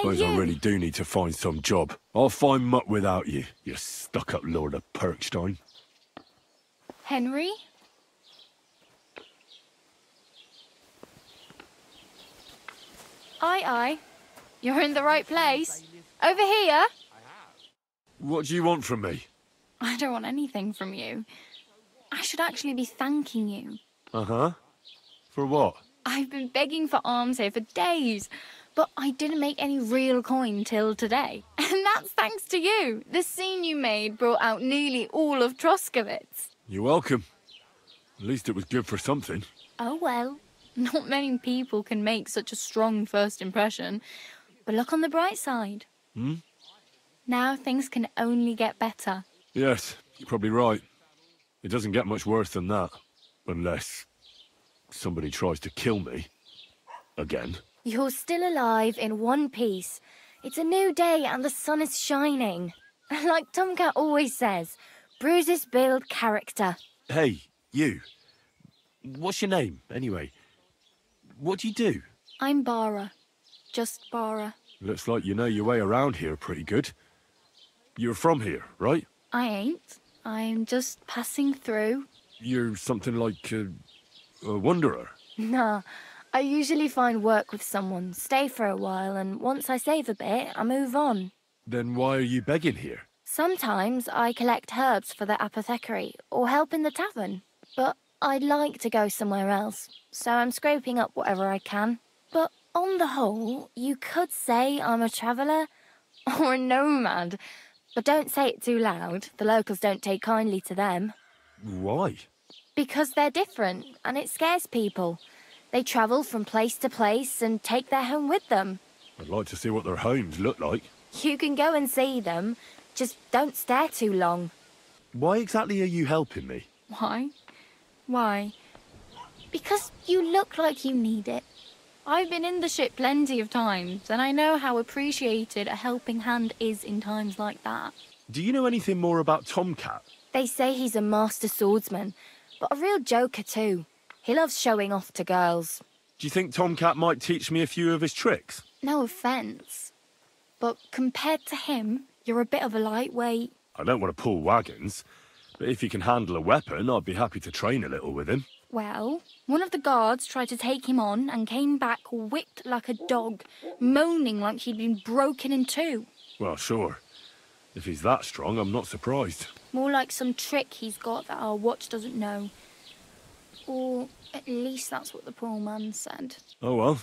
suppose I really do need to find some job. I'll find Mutt without you, you stuck-up Lord of Perkstein. Henry? Aye. You're in the right place. Over here. What do you want from me? I don't want anything from you. I should actually be thanking you. Uh-huh. For what? I've been begging for alms here for days, but I didn't make any real coin till today. And that's thanks to you. The scene you made brought out nearly all of Troskowitz. You're welcome. At least it was good for something. Oh well. Not many people can make such a strong first impression. But look on the bright side. Hmm? Now things can only get better. Yes, you're probably right. It doesn't get much worse than that. Unless somebody tries to kill me. Again. You're still alive in one piece. It's a new day and the sun is shining. Like Tomcat always says, bruises build character. Hey, you. What's your name, anyway? What do you do? I'm Bara. Just Bara. Looks like you know your way around here pretty good. You're from here, right? I ain't. I'm just passing through. You're something like a wanderer? Nah. I usually find work with someone, stay for a while, and once I save a bit, I move on. Then why are you begging here? Sometimes I collect herbs for the apothecary, or help in the tavern. But I'd like to go somewhere else, so I'm scraping up whatever I can. But on the whole, you could say I'm a traveller, or a nomad. But don't say it too loud, the locals don't take kindly to them. Why? Because they're different, and it scares people. They travel from place to place and take their home with them. I'd like to see what their homes look like. You can go and see them, just don't stare too long. Why exactly are you helping me? Why? Why? Because you look like you need it. I've been in the ship plenty of times, and I know how appreciated a helping hand is in times like that. Do you know anything more about Tomcat? They say he's a master swordsman, but a real joker too. He loves showing off to girls. Do you think Tomcat might teach me a few of his tricks? No offence, but compared to him, you're a bit of a lightweight. I don't want to pull wagons, but if he can handle a weapon, I'd be happy to train a little with him. Well, one of the guards tried to take him on and came back whipped like a dog, moaning like he'd been broken in two. Well, sure. If he's that strong, I'm not surprised. More like some trick he's got that our watch doesn't know. Or at least that's what the poor man said. Oh well.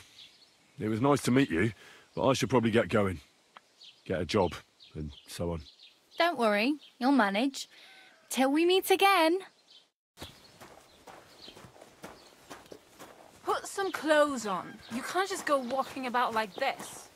It was nice to meet you, but I should probably get going. Get a job, and so on. Don't worry, you'll manage. Till we meet again. Put some clothes on. You can't just go walking about like this.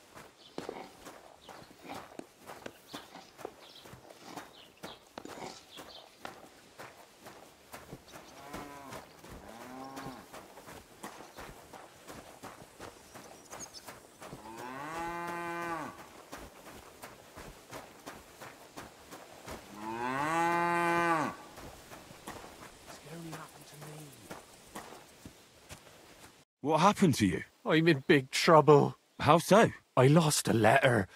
What happened to you? I'm in big trouble. How so? I lost a letter.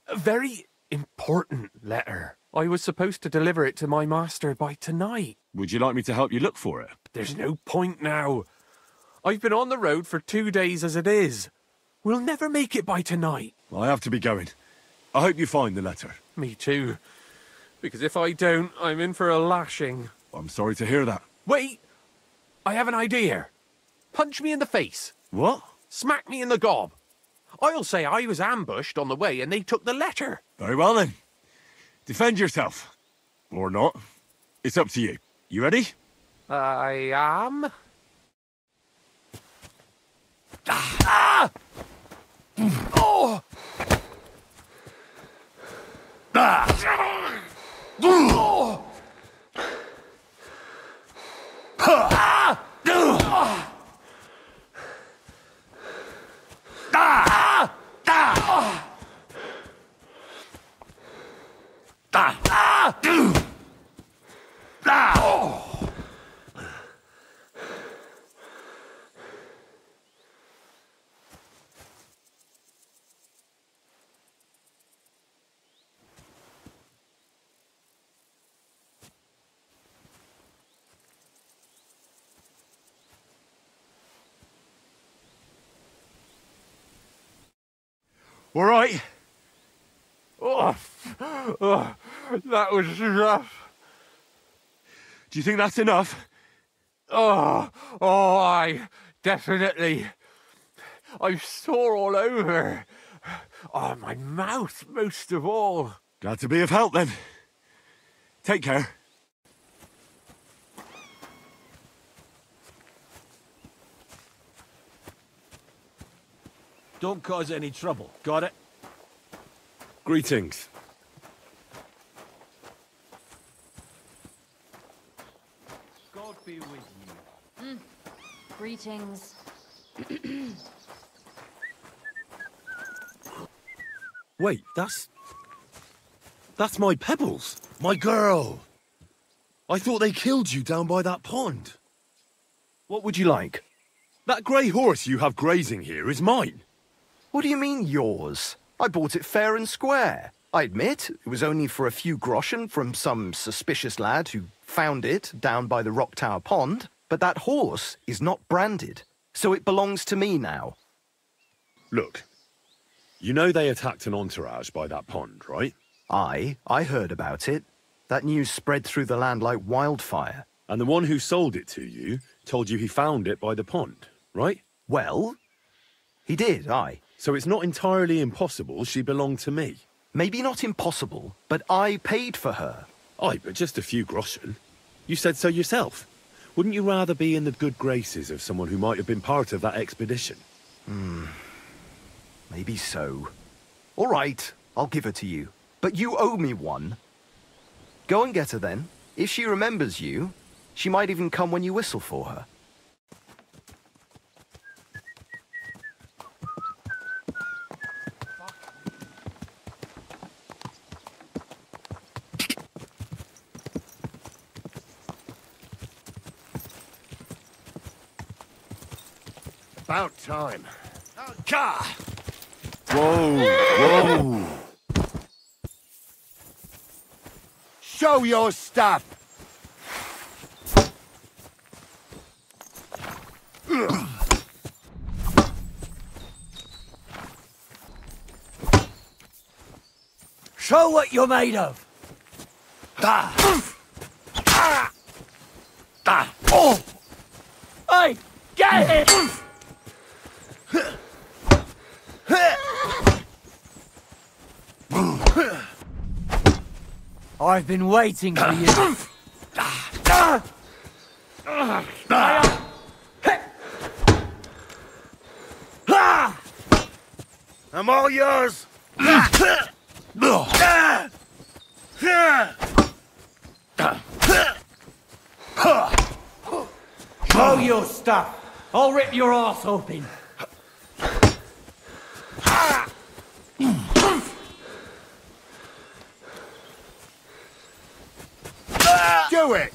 A very important letter. I was supposed to deliver it to my master by tonight. Would you like me to help you look for it? There's no point now. I've been on the road for 2 days as it is. We'll never make it by tonight. I have to be going. I hope you find the letter. Me too. Because if I don't, I'm in for a lashing. I'm sorry to hear that. Wait! I have an idea. Punch me in the face. What? Smack me in the gob. I'll say I was ambushed on the way and they took the letter. Very well then. Defend yourself. Or not. It's up to you. You ready? I am. Ah! Oh! Ah! Oh! Ah! Ah! Ah! Ah! Ah! All right? Oh, that was rough. Do you think that's enough? I definitely. I'm sore all over. Oh, my mouth most of all. Glad to be of help then. Take care. Don't cause any trouble. Got it? Greetings. God be with you. Greetings. Wait, that's my Pebbles. My girl. I thought they killed you down by that pond. What would you like? That grey horse you have grazing here is mine. What do you mean, yours? I bought it fair and square. I admit, it was only for a few groschen from some suspicious lad who found it down by the Rock Tower Pond, but that horse is not branded, so it belongs to me now. Look, you know they attacked an entourage by that pond, right? I heard about it. That news spread through the land like wildfire. And the one who sold it to you told you he found it by the pond, right? Well, he did, aye. So it's not entirely impossible she belonged to me. Maybe not impossible, but I paid for her. Aye, but just a few groschen. You said so yourself. Wouldn't you rather be in the good graces of someone who might have been part of that expedition? Maybe so. All right, I'll give her to you. But you owe me one. Go and get her then. If she remembers you, she might even come when you whistle for her. About time. Gah! Whoa! Show your stuff! Show what you're made of. Oh! Hey, get it! I've been waiting for you. I'm all yours! Show your stuff. I'll rip your arse open. Do it!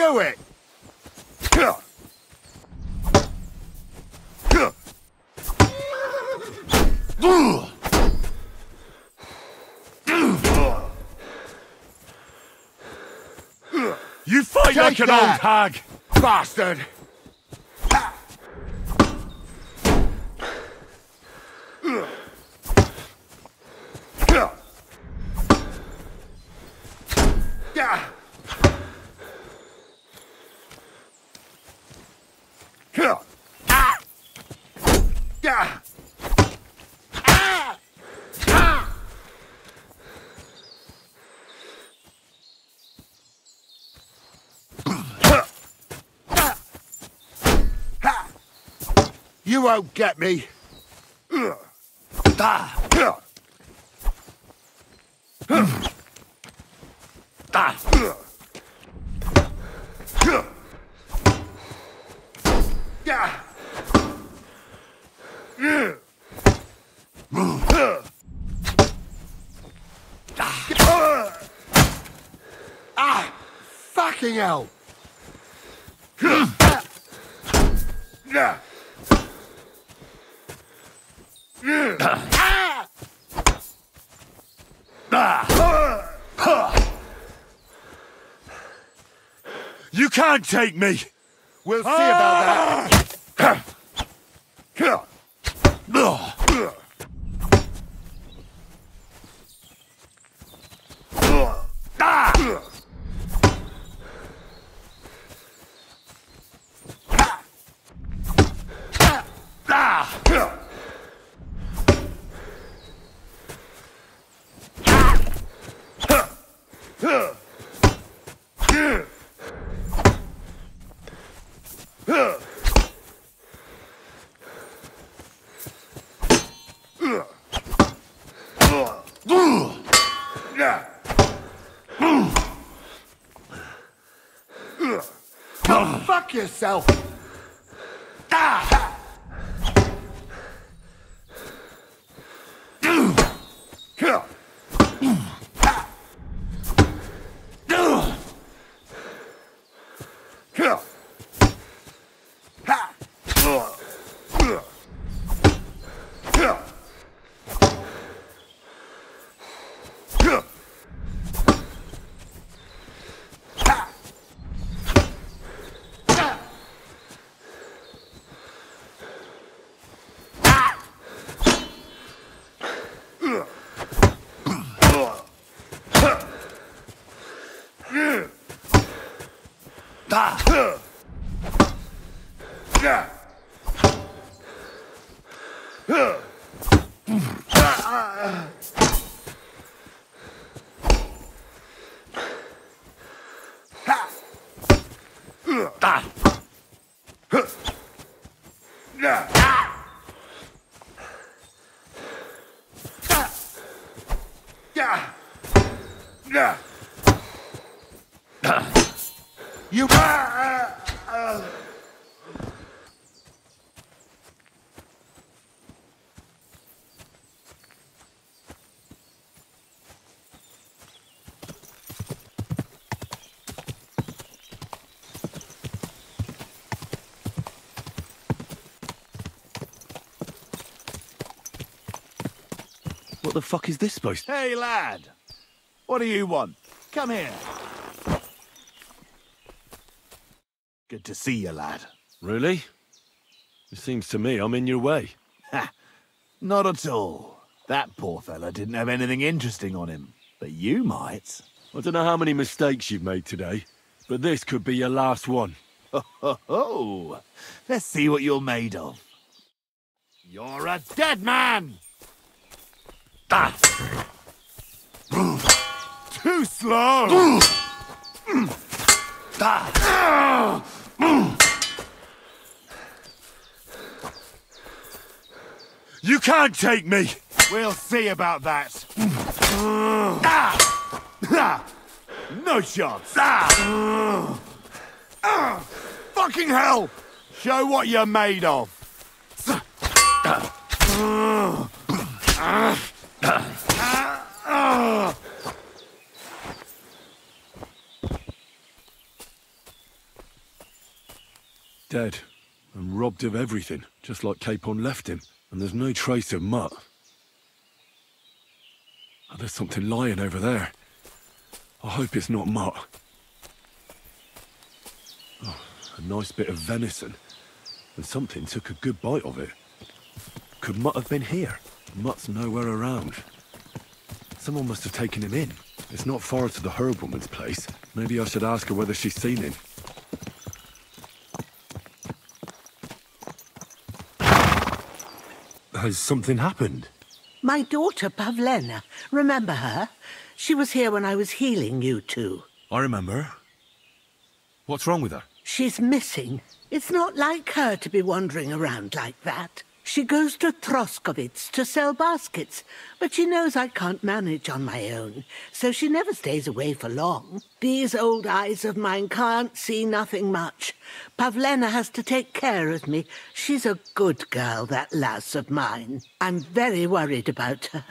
Do it! You fight like an old hag! Bastard! You won't get me. Fucking hell! You can't take me! We'll see about that. Fuck yourself! You. What the fuck is this supposed to... Hey, lad! What do you want? Come here. Good to see you, lad. Really? It seems to me I'm in your way. Ha! Not at all. That poor fella didn't have anything interesting on him. But you might. I don't know how many mistakes you've made today, but this could be your last one. Ho, ho, ho! Let's see what you're made of. You're a dead man! Ah. Too slow! You can't take me! We'll see about that. No shots! Fucking hell! Show what you're made of. Dead and robbed of everything, just like Capon left him. And there's no trace of Mutt. Oh, there's something lying over there. I hope it's not Mutt. Oh, a nice bit of venison. And something took a good bite of it. Could Mutt have been here? Mutt's nowhere around. Someone must have taken him in. It's not far to the herb woman's place. Maybe I should ask her whether she's seen him. Has something happened? My daughter, Pavlena. Remember her? She was here when I was healing you two. I remember. What's wrong with her? She's missing. It's not like her to be wandering around like that. She goes to Troskovitz to sell baskets, but she knows I can't manage on my own, so she never stays away for long. These old eyes of mine can't see nothing much. Pavlena has to take care of me. She's a good girl, that lass of mine. I'm very worried about her.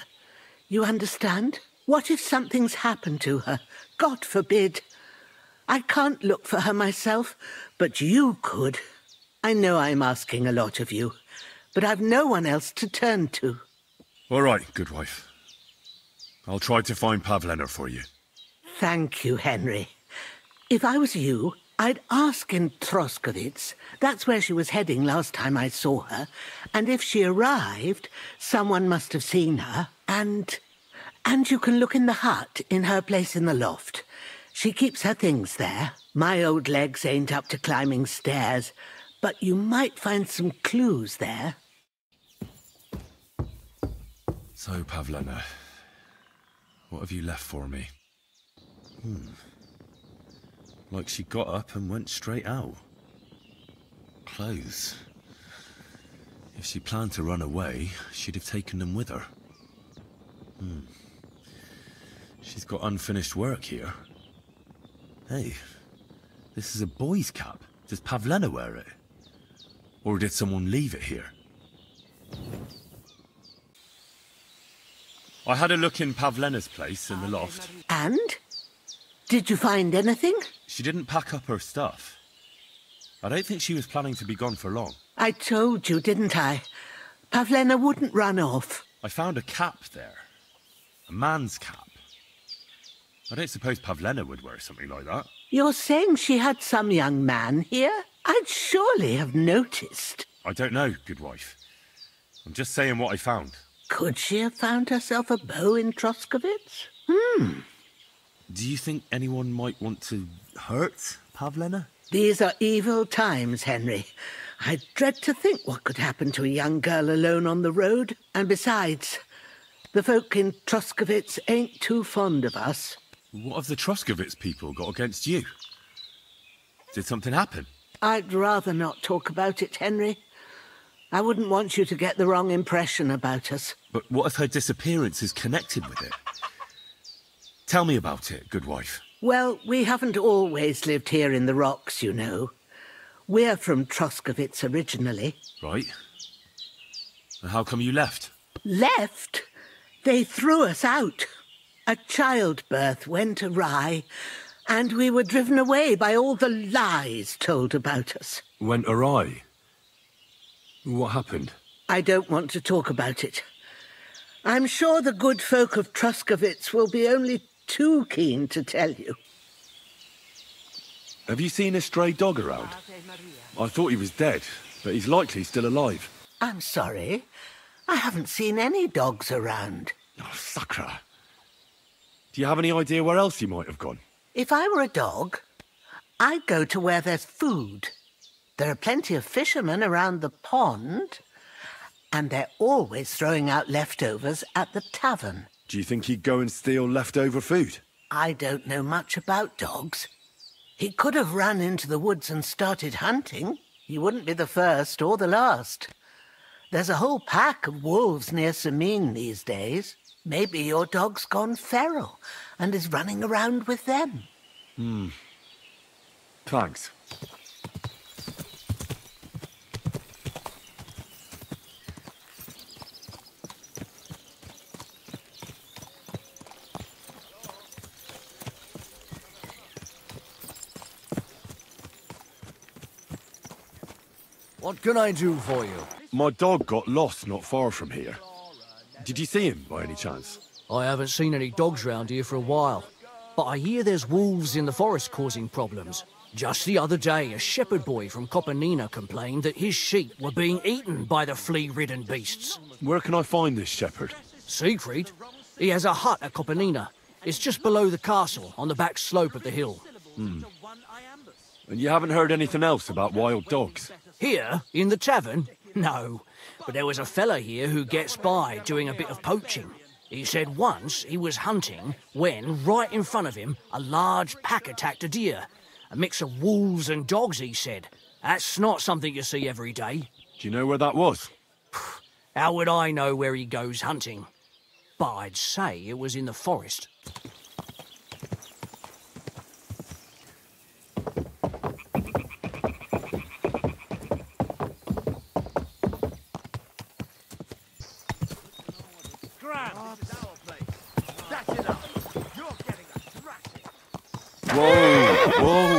You understand? What if something's happened to her? God forbid. I can't look for her myself, but you could. I know I'm asking a lot of you, but I've no one else to turn to. All right, good wife. I'll try to find Pavlena for you. Thank you, Henry. If I was you, I'd ask in Troskovitz. That's where she was heading last time I saw her. And if she arrived, someone must have seen her. And you can look in the hut in her place in the loft. She keeps her things there. My old legs ain't up to climbing stairs, but you might find some clues there. So, Pavlena, what have you left for me? Like she got up and went straight out. Clothes. If she planned to run away, she'd have taken them with her. She's got unfinished work here. Hey, this is a boy's cap. Does Pavlena wear it? Or did someone leave it here? I had a look in Pavlena's place in the loft. And? Did you find anything? She didn't pack up her stuff. I don't think she was planning to be gone for long. I told you, didn't I? Pavlena wouldn't run off. I found a cap there. A man's cap. I don't suppose Pavlena would wear something like that. You're saying she had some young man here? I'd surely have noticed. I don't know, good wife. I'm just saying what I found. Could she have found herself a beau in Troskovitz? Do you think anyone might want to hurt Pavlena? These are evil times, Henry. I dread to think what could happen to a young girl alone on the road. And besides, the folk in Troskovitz ain't too fond of us. What have the Troskovitz people got against you? Did something happen? I'd rather not talk about it, Henry. I wouldn't want you to get the wrong impression about us. But what if her disappearance is connected with it? Tell me about it, good wife. Well, we haven't always lived here in the rocks, you know. We're from Troskovitz originally. Right. And how come you left? Left? They threw us out. A childbirth went awry, and we were driven away by all the lies told about us. Went awry? What happened? I don't want to talk about it. I'm sure the good folk of Troskovitz will be only too keen to tell you. Have you seen a stray dog around? I thought he was dead, but he's likely still alive. I'm sorry. I haven't seen any dogs around. Oh, Sakra. Do you have any idea where else he might have gone? If I were a dog, I'd go to where there's food. There are plenty of fishermen around the pond, and they're always throwing out leftovers at the tavern. Do you think he'd go and steal leftover food? I don't know much about dogs. He could have run into the woods and started hunting. He wouldn't be the first or the last. There's a whole pack of wolves near Samine these days. Maybe your dog's gone feral and is running around with them. Thanks. What can I do for you? My dog got lost not far from here. Did you see him, by any chance? I haven't seen any dogs round here for a while, but I hear there's wolves in the forest causing problems. Just the other day, a shepherd boy from Kopanina complained that his sheep were being eaten by the flea-ridden beasts. Where can I find this shepherd? Siegfried? He has a hut at Kopanina. It's just below the castle, on the back slope of the hill. And you haven't heard anything else about wild dogs? Here, in the tavern? No. But there was a fella here who gets by doing a bit of poaching. He said once he was hunting when, right in front of him, a large pack attacked a deer. A mix of wolves and dogs, he said. That's not something you see every day. Do you know where that was? How would I know where he goes hunting? But I'd say it was in the forest. Whoa!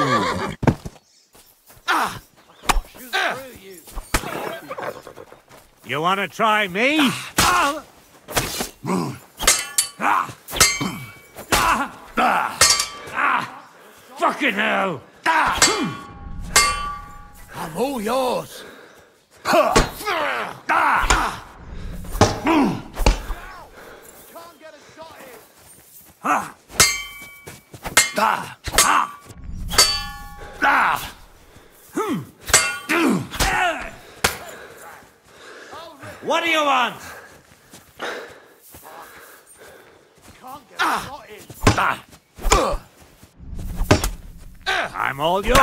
wanna try me? Fucking hell! I'm all yours. What do you want? I'm all yours.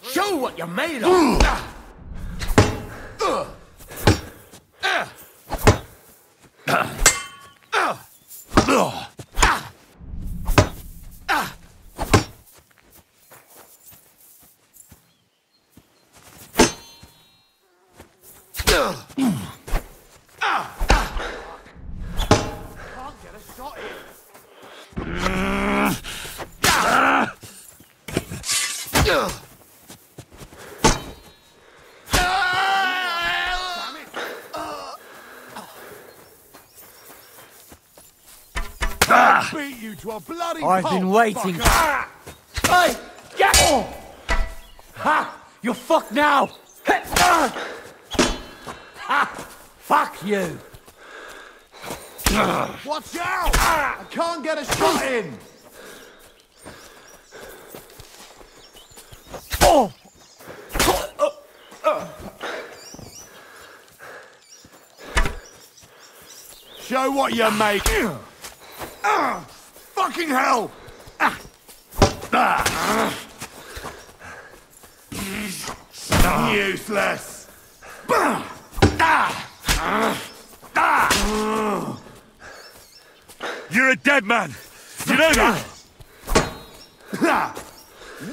Show what you're made of. Beat you to a bloody I've been pulp, waiting. fucker. Hey! Get! Oh. Ha! You're fucked now! Ha! Fuck you! Watch out! I can't get a shot in. Oh! Show what you make. Fucking hell! Useless. You're a dead man. You know that?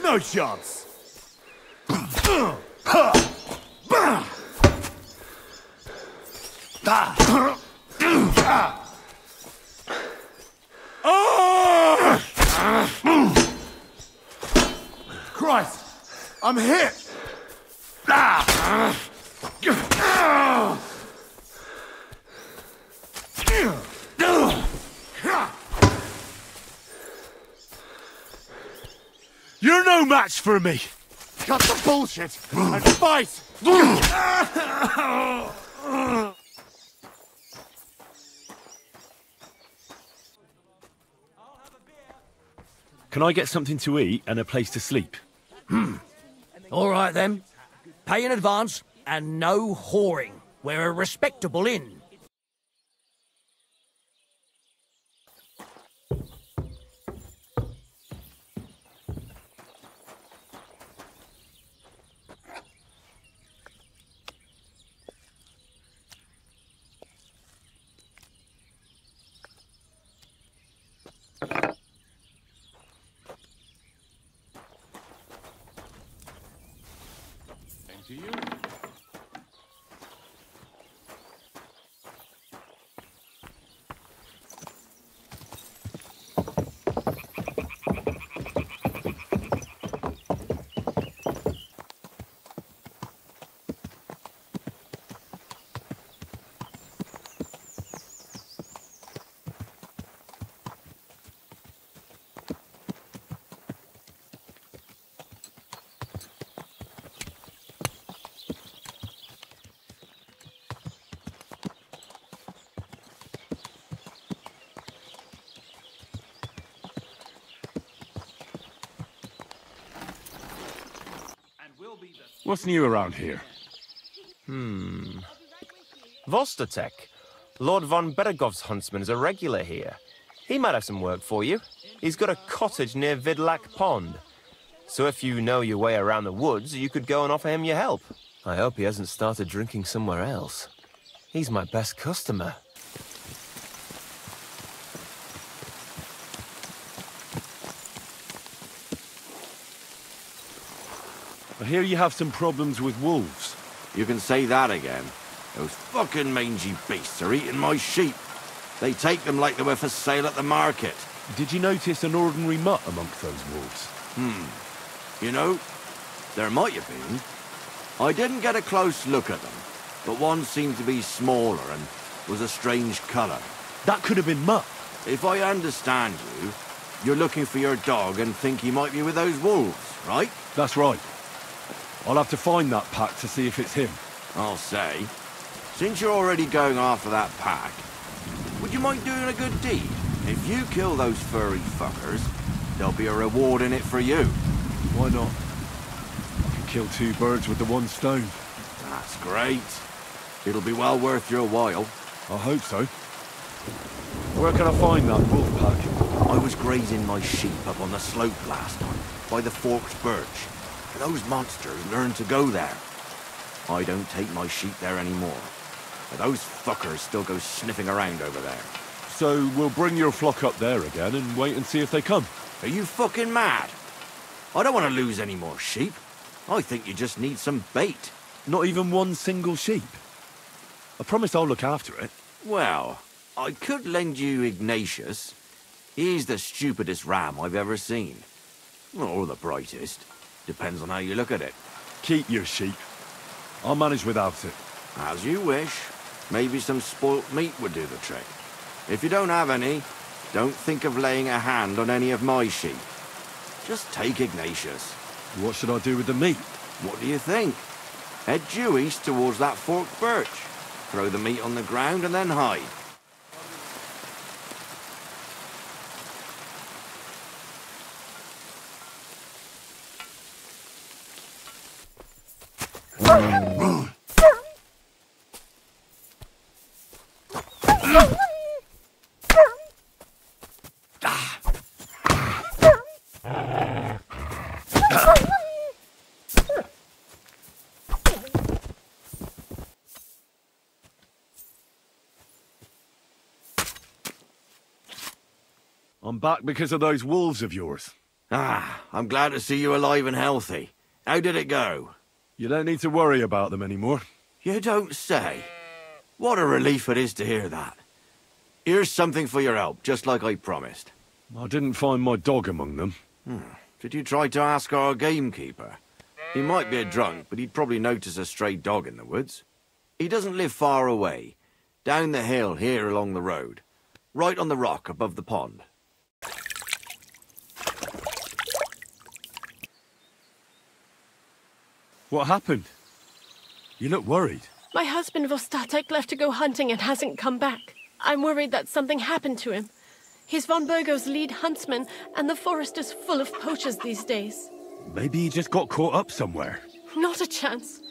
No chance. Christ! I'm hit! You're no match for me. Cut the bullshit and fight! Can I get something to eat and a place to sleep? All right then. Pay in advance and no whoring. We're a respectable inn. To you. What's new around here? Vostatek. Lord von Beregov's huntsman is a regular here. He might have some work for you. He's got a cottage near Vidlak Pond. So if you know your way around the woods, you could go and offer him your help. I hope he hasn't started drinking somewhere else. He's my best customer. I hear you have some problems with wolves. You can say that again. Those fucking mangy beasts are eating my sheep. They take them like they were for sale at the market. Did you notice an ordinary mutt amongst those wolves? You know, there might have been. I didn't get a close look at them, but one seemed to be smaller and was a strange colour. That could have been Mutt. If I understand you, you're looking for your dog and think he might be with those wolves, right? That's right. I'll have to find that pack to see if it's him. I'll say, since you're already going after that pack, would you mind doing a good deed? If you kill those furry fuckers, there'll be a reward in it for you. Why not? I can kill two birds with the one stone. That's great. It'll be well worth your while. I hope so. Where can I find that wolf pack? I was grazing my sheep up on the slope last time, by the forked birch. And those monsters learned to go there. I don't take my sheep there anymore. But those fuckers still go sniffing around over there. So we'll bring your flock up there again and wait and see if they come. Are you fucking mad? I don't want to lose any more sheep. I think you just need some bait. Not even one single sheep? I promise I'll look after it. Well, I could lend you Ignatius. He's the stupidest ram I've ever seen. Or the brightest. Depends on how you look at it. Keep your sheep. I'll manage without it. As you wish. Maybe some spoilt meat would do the trick. If you don't have any, don't think of laying a hand on any of my sheep. Just take Ignatius. What should I do with the meat? What do you think? Head due east towards that forked birch. Throw the meat on the ground and then hide. I'm back because of those wolves of yours. I'm glad to see you alive and healthy. How did it go? You don't need to worry about them anymore. You don't say. What a relief it is to hear that. Here's something for your help, just like I promised. I didn't find my dog among them. Did you try to ask our gamekeeper? He might be a drunk, but he'd probably notice a stray dog in the woods. He doesn't live far away. Down the hill here along the road. Right on the rock above the pond. What happened? You look worried. My husband Vostatek left to go hunting and hasn't come back. I'm worried that something happened to him. He's von Burgo's lead huntsman, and the forest is full of poachers these days. Maybe he just got caught up somewhere. Not a chance.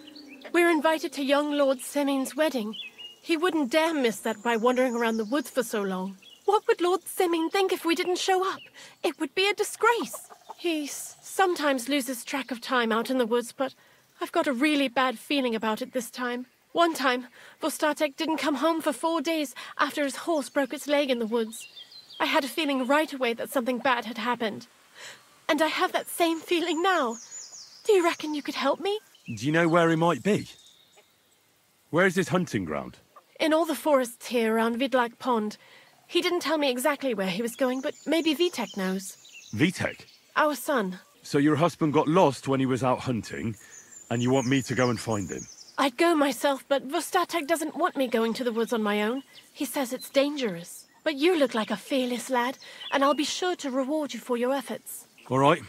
We're invited to young Lord Semin's wedding. He wouldn't dare miss that by wandering around the woods for so long. What would Lord Semin think if we didn't show up? It would be a disgrace. He sometimes loses track of time out in the woods, but I've got a really bad feeling about it this time. One time, Vostatek didn't come home for 4 days after his horse broke its leg in the woods. I had a feeling right away that something bad had happened. And I have that same feeling now. Do you reckon you could help me? Do you know where he might be? Where's his hunting ground? In all the forests here around Vidlak Pond. He didn't tell me exactly where he was going, but maybe Vitek knows. Vitek? Our son. So your husband got lost when he was out hunting, and you want me to go and find him? I'd go myself, but Vostatek doesn't want me going to the woods on my own. He says it's dangerous. But you look like a fearless lad, and I'll be sure to reward you for your efforts. All right.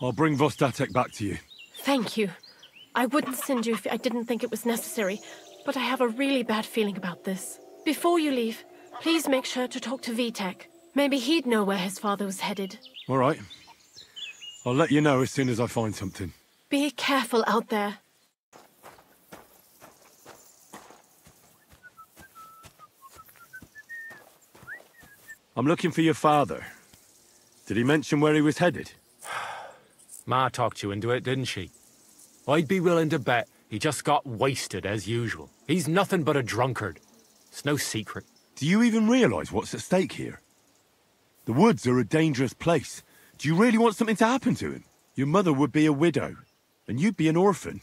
I'll bring Vostatek back to you. Thank you. I wouldn't send you if I didn't think it was necessary, but I have a really bad feeling about this. Before you leave, please make sure to talk to Vitek. Maybe he'd know where his father was headed. All right. I'll let you know as soon as I find something. Be careful out there. I'm looking for your father. Did he mention where he was headed? Ma talked you into it, didn't she? I'd be willing to bet he just got wasted as usual. He's nothing but a drunkard. It's no secret. Do you even realise what's at stake here? The woods are a dangerous place. Do you really want something to happen to him? Your mother would be a widow, and you'd be an orphan.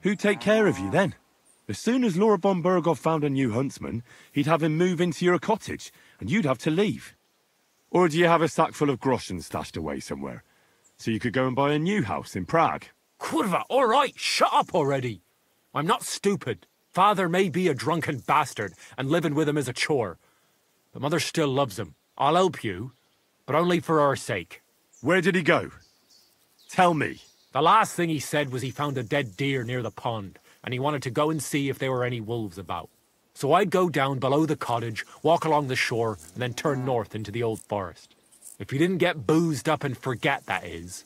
Who'd take care of you then? As soon as Lord von Berghoff found a new huntsman, he'd have him move into your cottage, and you'd have to leave. Or do you have a sack full of groschen stashed away somewhere, so you could go and buy a new house in Prague? Kurva, all right, shut up already. I'm not stupid. Father may be a drunken bastard, and living with him is a chore. But Mother still loves him. I'll help you, but only for our sake. Where did he go? Tell me. The last thing he said was he found a dead deer near the pond, and he wanted to go and see if there were any wolves about. So I'd go down below the cottage, walk along the shore, and then turn north into the old forest. If he didn't get boozed up and forget, that is.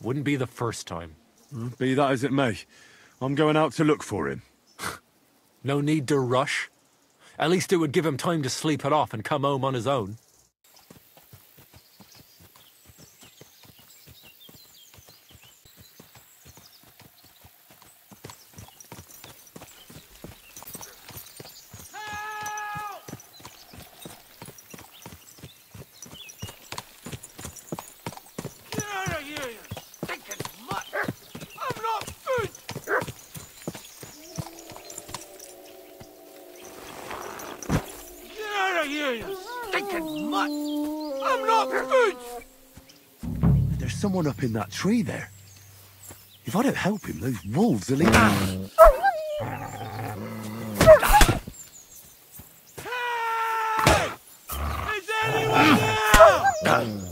Wouldn't be the first time. Be that as it may, I'm going out to look for him. No need to rush. At least it would give him time to sleep it off and come home on his own. There's someone up in that tree there. If I don't help him, those wolves will eat him. Is anyone there?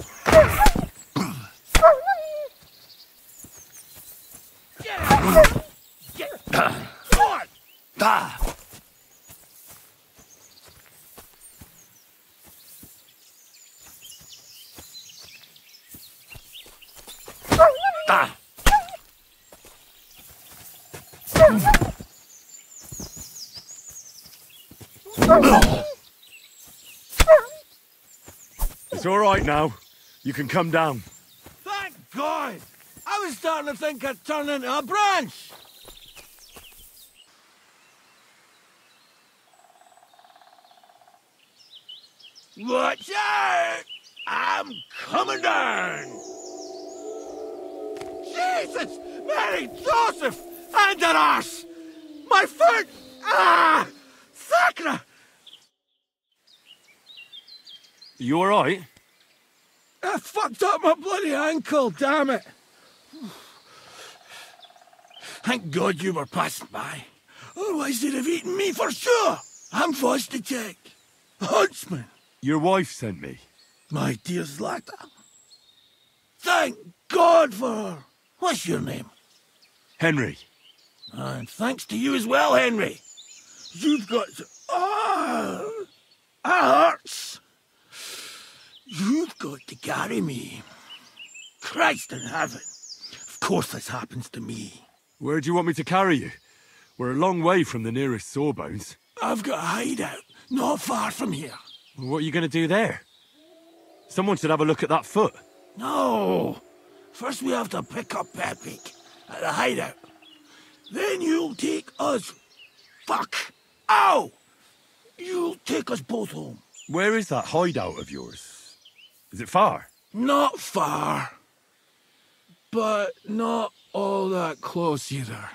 It's all right now. You can come down. Thank God! I was starting to think I'd turn into a branch! Watch out! I'm coming down! Jesus! Mary Joseph! And an arse! My foot! Ah! Sacra! You all right? I fucked up my bloody ankle, damn it! Thank God you were passing by. Otherwise they'd have eaten me for sure! I'm Vostitech. Huntsman. Your wife sent me. My dear Zlata. Thank God for her. What's your name? Henry. And thanks to you as well, Henry. You've got to... Oh! That hurts. You've got to carry me. Christ in heaven. Of course this happens to me. Where do you want me to carry you? We're a long way from the nearest sawbones. I've got a hideout, not far from here. What are you going to do there? Someone should have a look at that foot. No. First we have to pick up Pepik at the hideout. Then you'll take us... Fuck. Ow! You'll take us both home. Where is that hideout of yours? Is it far? Not far. But not all that close either.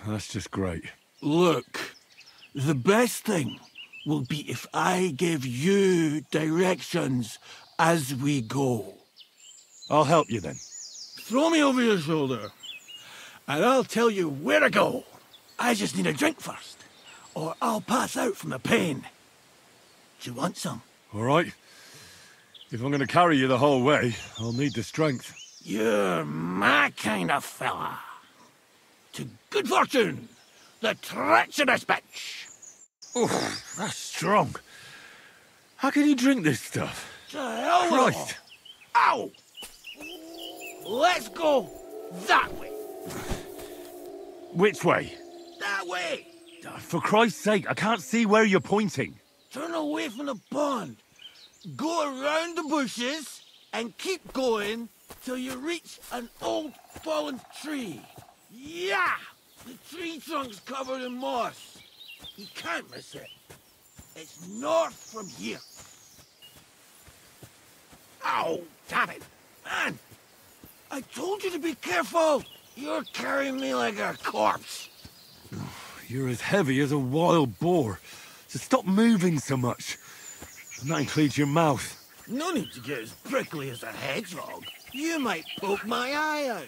That's just great. Look, the best thing will be if I give you directions as we go. I'll help you then. Throw me over your shoulder, and I'll tell you where to go. I just need a drink first, or I'll pass out from the pain. Do you want some? All right. If I'm going to carry you the whole way, I'll need the strength. You're my kind of fella. To good fortune, the treacherous bitch. Oh, that's strong. How can you drink this stuff? To hell with Christ. all. Ow! Let's go that way. Which way? That way. For Christ's sake, I can't see where you're pointing. Turn away from the pond. Go around the bushes and keep going till you reach an old fallen tree. Yeah! The tree trunk's covered in moss. You can't miss it. It's north from here. Ow! Damn it! Man! I told you to be careful! You're carrying me like a corpse. You're as heavy as a wild boar, so stop moving so much. And that includes your mouth. No need to get as prickly as a hedgehog. You might poke my eye out.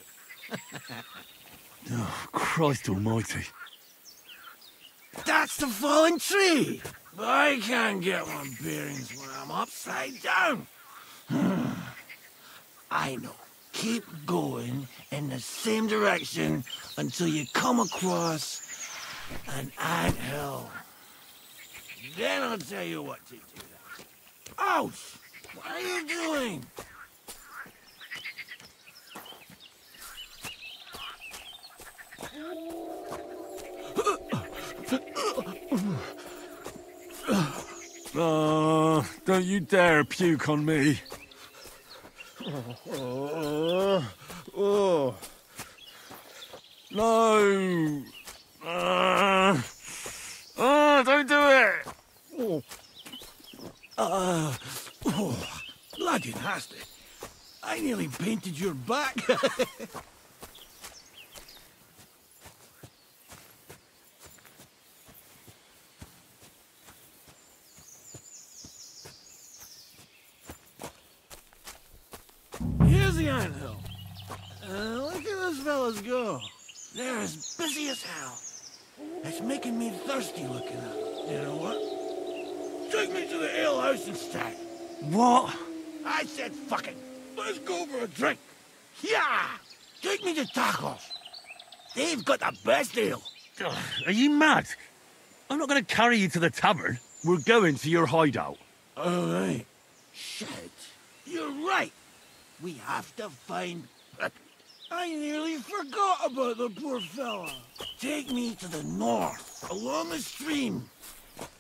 Oh, Christ almighty. That's the fallen tree! But I can't get my bearings when I'm upside down. I know. Keep going in the same direction until you come across an anthill. Then I'll tell you what to do. Ouch! What are you doing? Oh, don't you dare puke on me. Oh. No. Don't do it. Bloody nasty. I nearly painted your back. Here's the anthill. Look at those fellas go. They're as busy as hell. It's making me thirsty looking at them. You know what? Take me to the ale house instead. What? I said fuck it. Let's go for a drink. Yeah! Take me to tacos. They've got the best ale. Are you mad? I'm not going to carry you to the tavern. We're going to your hideout. All right. Shit. You're right. We have to find... I nearly forgot about the poor fella. Take me to the north, along the stream.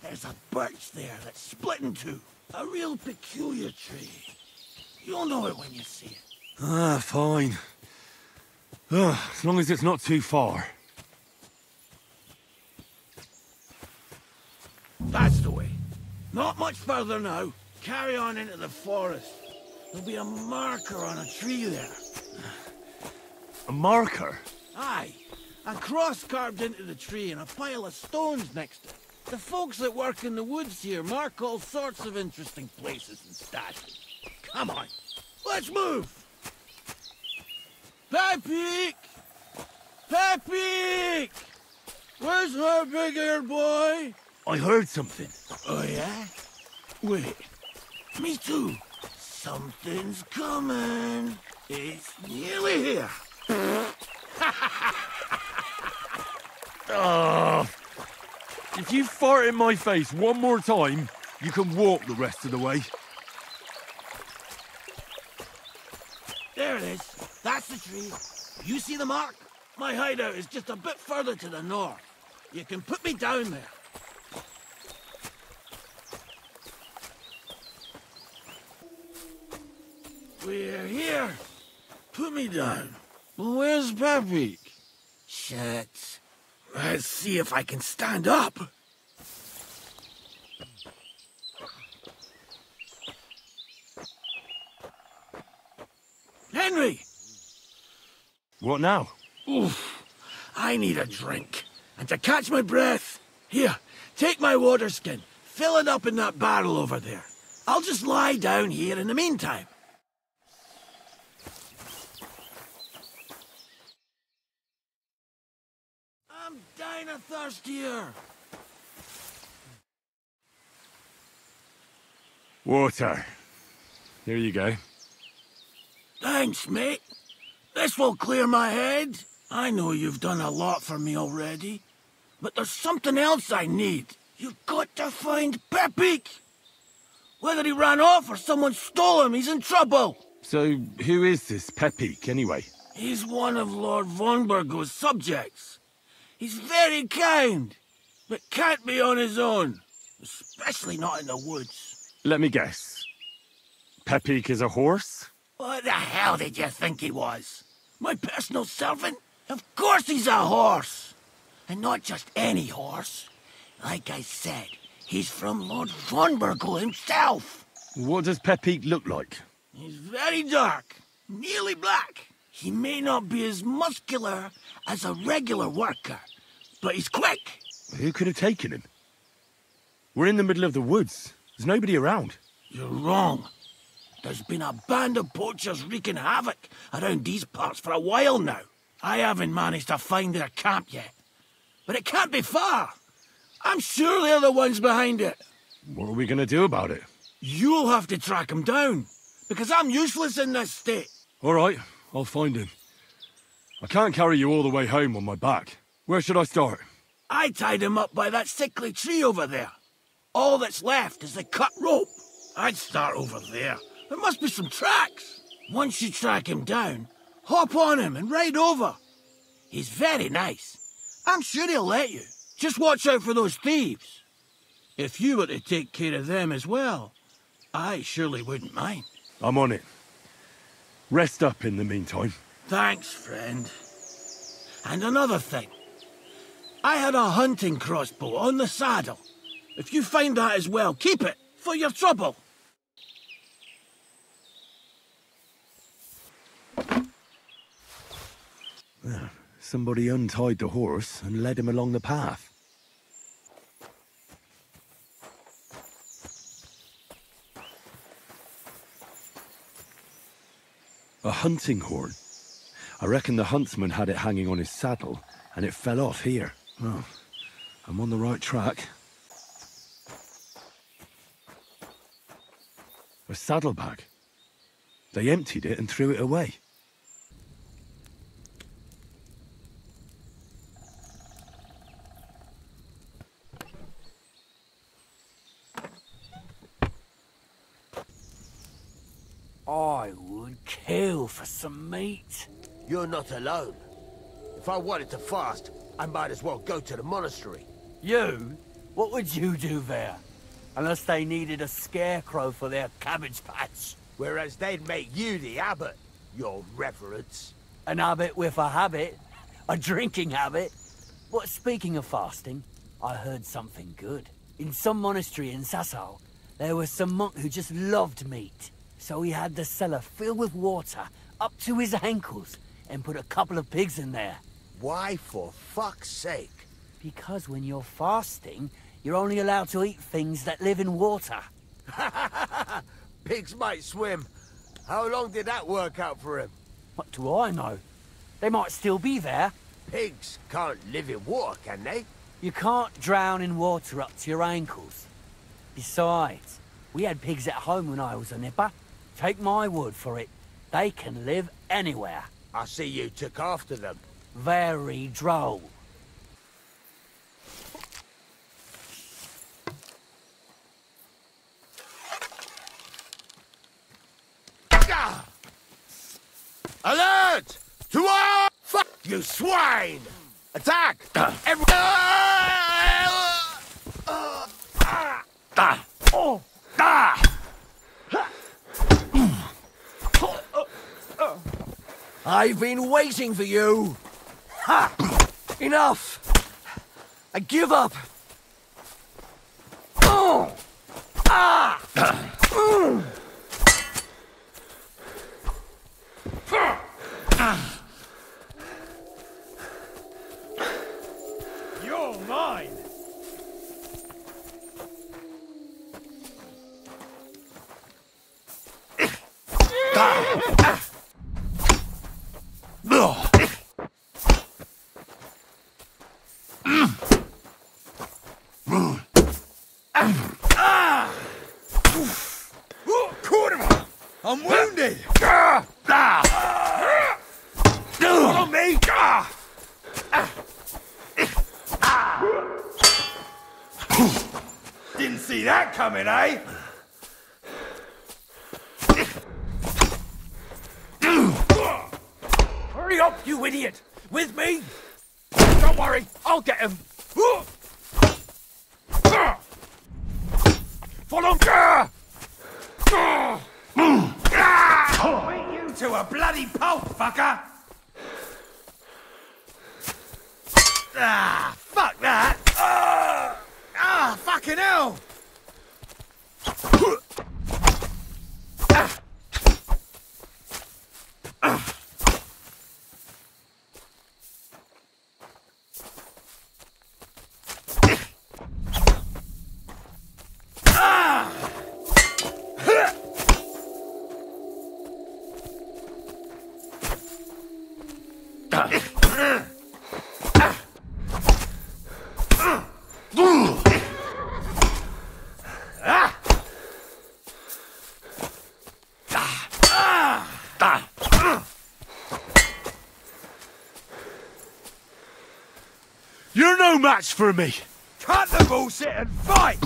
There's a birch there that's split in two. A real peculiar tree. You'll know it when you see it. Ah, fine. As long as it's not too far. That's the way. Not much further now. Carry on into the forest. There'll be a marker on a tree there. A marker? Aye. A cross carved into the tree and a pile of stones next to it. The folks that work in the woods here mark all sorts of interesting places and stashes. Come on. Let's move! Pepik! Pepik! Where's our big-eared boy? I heard something. Oh, yeah? Wait. Me too. Something's coming. It's nearly here. If you fart in my face one more time, you can walk the rest of the way. There it is. That's the tree. You see the mark? My hideout is just a bit further to the north. You can put me down there. We're here. Put me down. Well, where's Pepik? Shit. Let's see if I can stand up. Henry! What now? Oof. I need a drink. And to catch my breath, here, take my water skin. Fill it up in that barrel over there. I'll just lie down here in the meantime. I'm dying of thirst here. Water. Here you go. Thanks, mate. This will clear my head. I know you've done a lot for me already, but there's something else I need. You've got to find Pepik. Whether he ran off or someone stole him, he's in trouble. So, who is this Pepik, anyway? He's one of Lord von Burgo's subjects. He's very kind, but can't be on his own, especially not in the woods. Let me guess. Pepik is a horse? What the hell did you think he was? My personal servant? Of course he's a horse! And not just any horse. Like I said, he's from Lord von Burgo himself. What does Pepik look like? He's very dark, nearly black. He may not be as muscular as a regular worker, but he's quick. Who could have taken him? We're in the middle of the woods. There's nobody around. You're wrong. There's been a band of poachers wreaking havoc around these parts for a while now. I haven't managed to find their camp yet. But it can't be far. I'm sure they're the ones behind it. What are we going to do about it? You'll have to track him down, because I'm useless in this state. All right, I'll find him. I can't carry you all the way home on my back. Where should I start? I tied him up by that sickly tree over there. All that's left is the cut rope. I'd start over there. There must be some tracks. Once you track him down, hop on him and ride over. He's very nice. I'm sure he'll let you. Just watch out for those thieves. If you were to take care of them as well, I surely wouldn't mind. I'm on it. Rest up in the meantime. Thanks, friend. And another thing. I had a hunting crossbow on the saddle. If you find that as well, keep it for your trouble. Somebody untied the horse and led him along the path. A hunting horn. I reckon the huntsman had it hanging on his saddle, and it fell off here. Oh, I'm on the right track. A saddlebag. They emptied it and threw it away. I would kill for some meat. You're not alone. If I wanted to fast, I might as well go to the monastery. You? What would you do there? Unless they needed a scarecrow for their cabbage patch. Whereas they'd make you the abbot, your reverence. An abbot with a habit. A drinking habit. But speaking of fasting, I heard something good. In some monastery in Sasau, there was some monk who just loved meat. So he had the cellar filled with water up to his ankles and put a couple of pigs in there. Why, for fuck's sake? Because when you're fasting, you're only allowed to eat things that live in water. Pigs might swim. How long did that work out for him? What do I know? They might still be there. Pigs can't live in water, can they? You can't drown in water up to your ankles. Besides, we had pigs at home when I was a nipper. Take my word for it, they can live anywhere. I see you took after them. Very droll. Alert! To all! Fuck you, swine! Attack! I've been waiting for you. Ha! Enough! I give up. You're mine! I'm wounded! Follow me! Didn't see that coming, eh? Hurry up, you idiot! With me? Don't worry, I'll get him. Follow me! I'll beat you to a bloody pulp, fucker! Fuck that! Fucking hell! You're no match for me! Cut the bullshit and fight!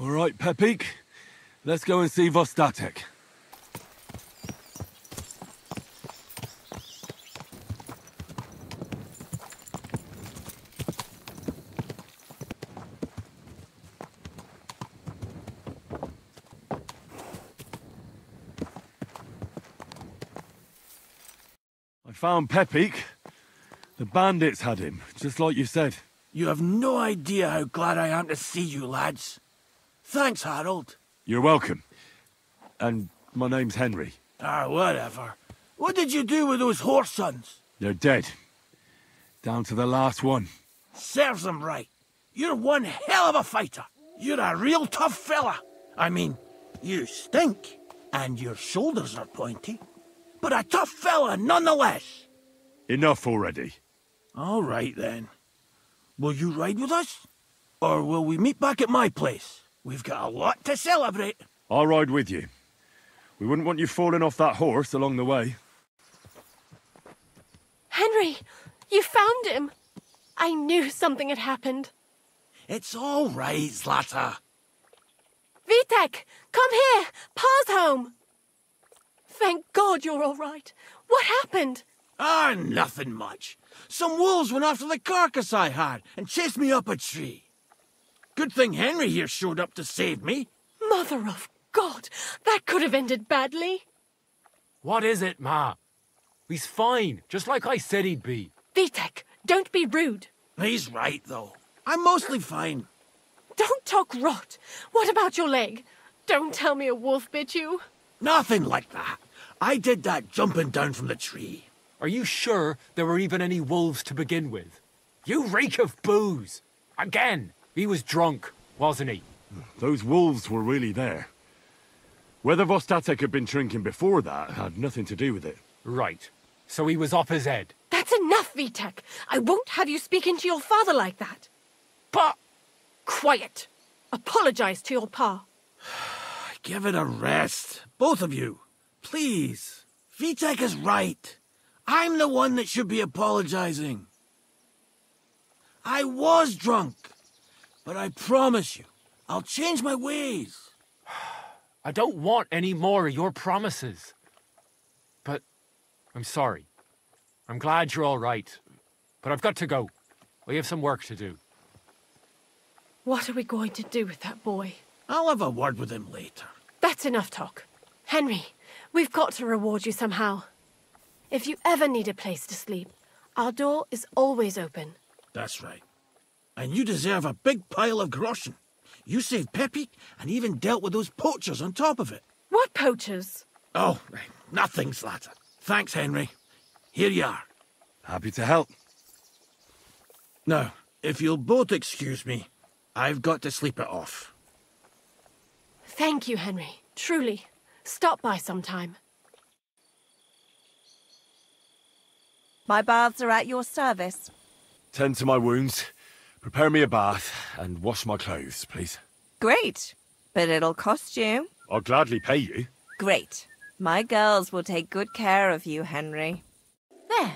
All right, Pepik. Let's go and see Vostatek. I found Pepik. The bandits had him, just like you said. You have no idea how glad I am to see you, lads. Thanks, Harold. You're welcome. And my name's Henry. Whatever. What did you do with those horse sons? They're dead. Down to the last one. Serves them right. You're one hell of a fighter. You're a real tough fella. I mean, you stink, and your shoulders are pointy. But a tough fella nonetheless. Enough already. All right, then. Will you ride with us? Or will we meet back at my place? We've got a lot to celebrate. I'll ride with you. We wouldn't want you falling off that horse along the way. Henry, you found him. I knew something had happened. It's all right, Zlata. Vitek, come here. Pa's home. Thank God you're all right. What happened? Nothing much. Some wolves went after the carcass I had and chased me up a tree. Good thing Henry here showed up to save me. Mother of God, that could have ended badly. What is it, Ma? He's fine, just like I said he'd be. Vitek, don't be rude. He's right, though. I'm mostly fine. Don't talk rot. What about your leg? Don't tell me a wolf bit you. Nothing like that. I did that jumping down from the tree. Are you sure there were even any wolves to begin with? You reek of booze. Again. He was drunk, wasn't he? Those wolves were really there. Whether Vostatek had been drinking before that had nothing to do with it. Right. So he was off his head. That's enough, Vitek. I won't have you speaking to your father like that. Pa! Quiet. Apologize to your pa. Give it a rest. Both of you. Please. Vitek is right. I'm the one that should be apologizing. I was drunk. But I promise you, I'll change my ways. I don't want any more of your promises. But I'm sorry. I'm glad you're all right. But I've got to go. We have some work to do. What are we going to do with that boy? I'll have a word with him later. That's enough talk. Henry, we've got to reward you somehow. If you ever need a place to sleep, our door is always open. That's right. And you deserve a big pile of groschen. You saved Pepik and even dealt with those poachers on top of it. What poachers? Oh, nothing, Zlata. Thanks, Henry. Here you are. Happy to help. Now, if you'll both excuse me, I've got to sleep it off. Thank you, Henry. Truly. Stop by sometime. My baths are at your service. Tend to my wounds. Prepare me a bath and wash my clothes, please. Great. But it'll cost you. I'll gladly pay you. Great. My girls will take good care of you, Henry. There.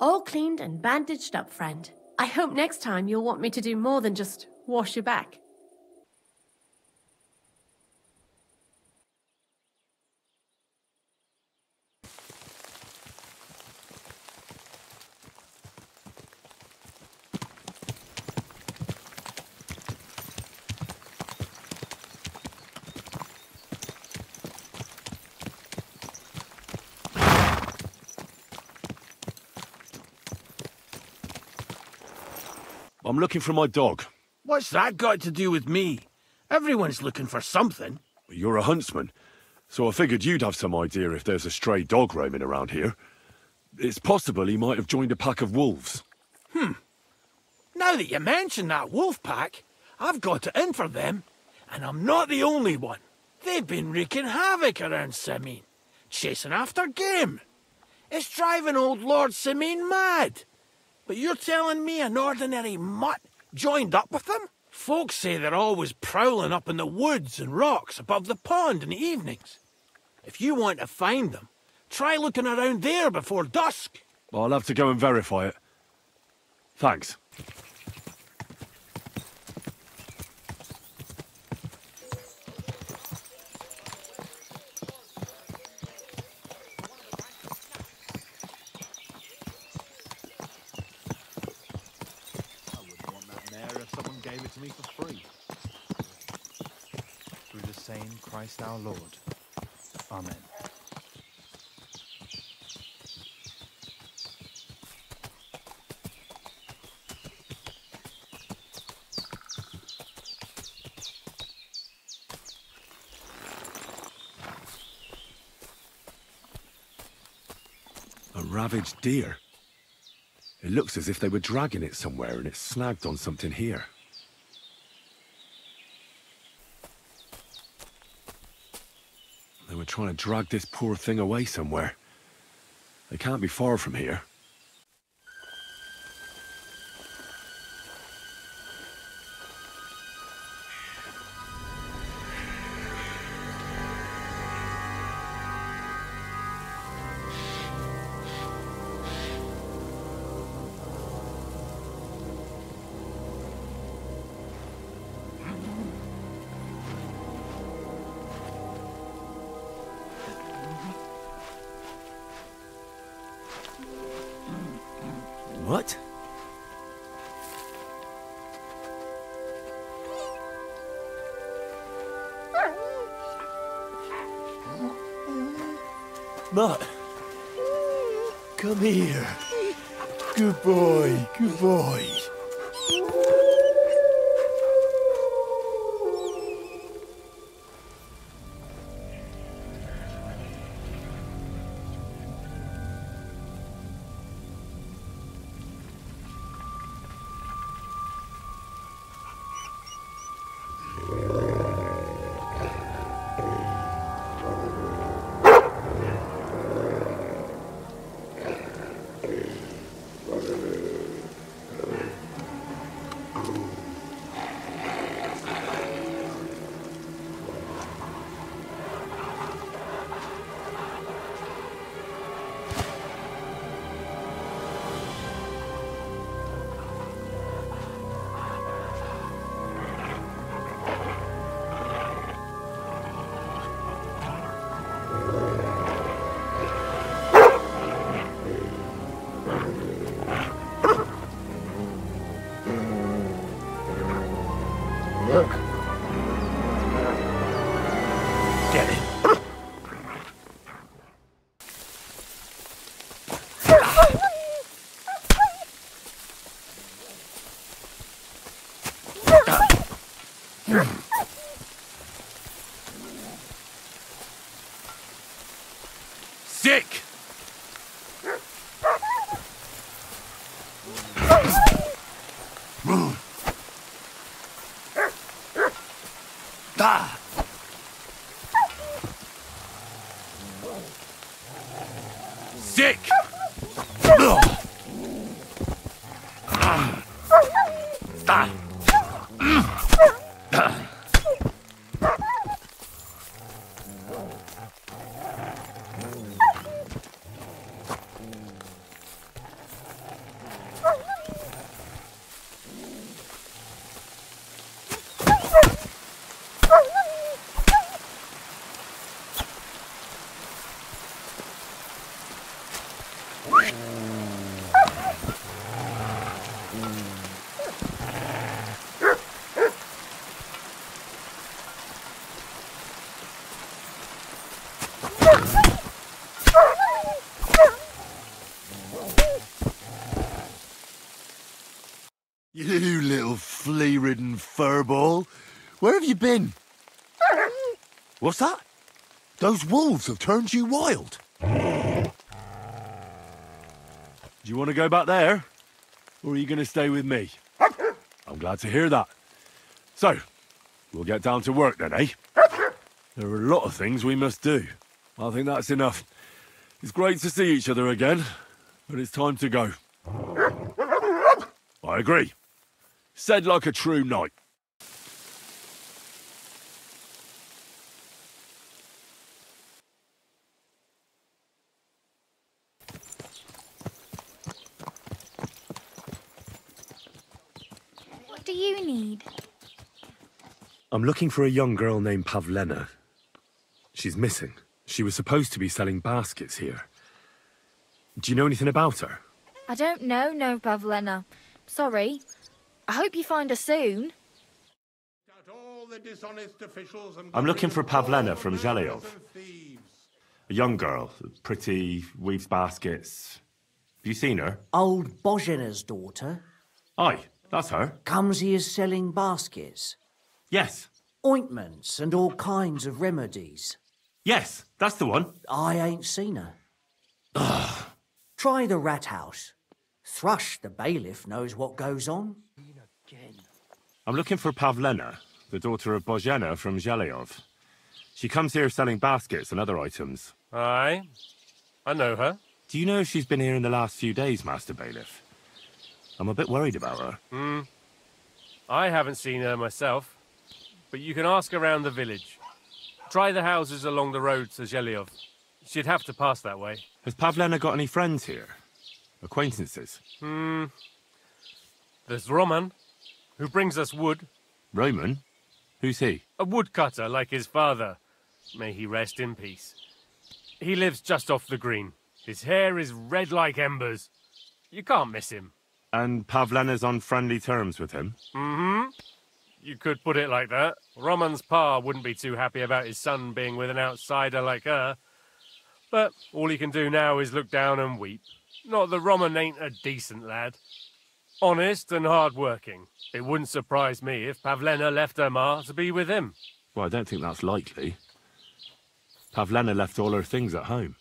All cleaned and bandaged up, friend. I hope next time you'll want me to do more than just wash your back. I'm looking for my dog. What's that got to do with me? Everyone's looking for something. You're a huntsman, so I figured you'd have some idea if there's a stray dog roaming around here. It's possible he might have joined a pack of wolves. Now that you mention that wolf pack, I've got it in for them, and I'm not the only one. They've been wreaking havoc around Simene, chasing after game. It's driving old Lord Simene mad. But you're telling me an ordinary mutt joined up with them? Folks say they're always prowling up in the woods and rocks above the pond in the evenings. If you want to find them, try looking around there before dusk. I'll have to go and verify it. Thanks. To me for free. Through the same Christ our Lord. Amen. A ravaged deer. It looks as if they were dragging it somewhere and it's snagged on something here. They were trying to drag this poor thing away somewhere. They can't be far from here. What? Mutt, come here. Good boy, good boy. Get it. Sick. Ah. Sick. Where have you been? What's that? Those wolves have turned you wild. Do you want to go back there? Or are you going to stay with me? I'm glad to hear that. So, we'll get down to work then, eh? There are a lot of things we must do. I think that's enough. It's great to see each other again, but it's time to go. I agree. Said like a true knight. What do you need? I'm looking for a young girl named Pavlena. She's missing. She was supposed to be selling baskets here. Do you know anything about her? I don't know, no, Pavlena. Sorry. I hope you find her soon. I'm looking for Pavlena from Zhelyov. A young girl, pretty, weaves baskets. Have you seen her? Old Bozhena's daughter. Aye, that's her. Comes here selling baskets. Yes. Ointments and all kinds of remedies. Yes, that's the one. I ain't seen her. Try the rat house. Thrush, the bailiff, knows what goes on. I'm looking for Pavlena, the daughter of Bozhena from Zhelyov. She comes here selling baskets and other items. Aye, I know her. Do you know if she's been here in the last few days, Master Bailiff? I'm a bit worried about her. I haven't seen her myself, but you can ask around the village. Try the houses along the road to Zhelyov. She'd have to pass that way. Has Pavlena got any friends here? Acquaintances? There's Roman, who brings us wood. Roman? Who's he? A woodcutter like his father. May he rest in peace. He lives just off the green. His hair is red like embers. You can't miss him. And Pavlena's on friendly terms with him? You could put it like that. Roman's pa wouldn't be too happy about his son being with an outsider like her. But all he can do now is look down and weep. Not that Roman ain't a decent lad. Honest and hard-working. It wouldn't surprise me if Pavlena left her ma to be with him. Well, I don't think that's likely. Pavlena left all her things at home.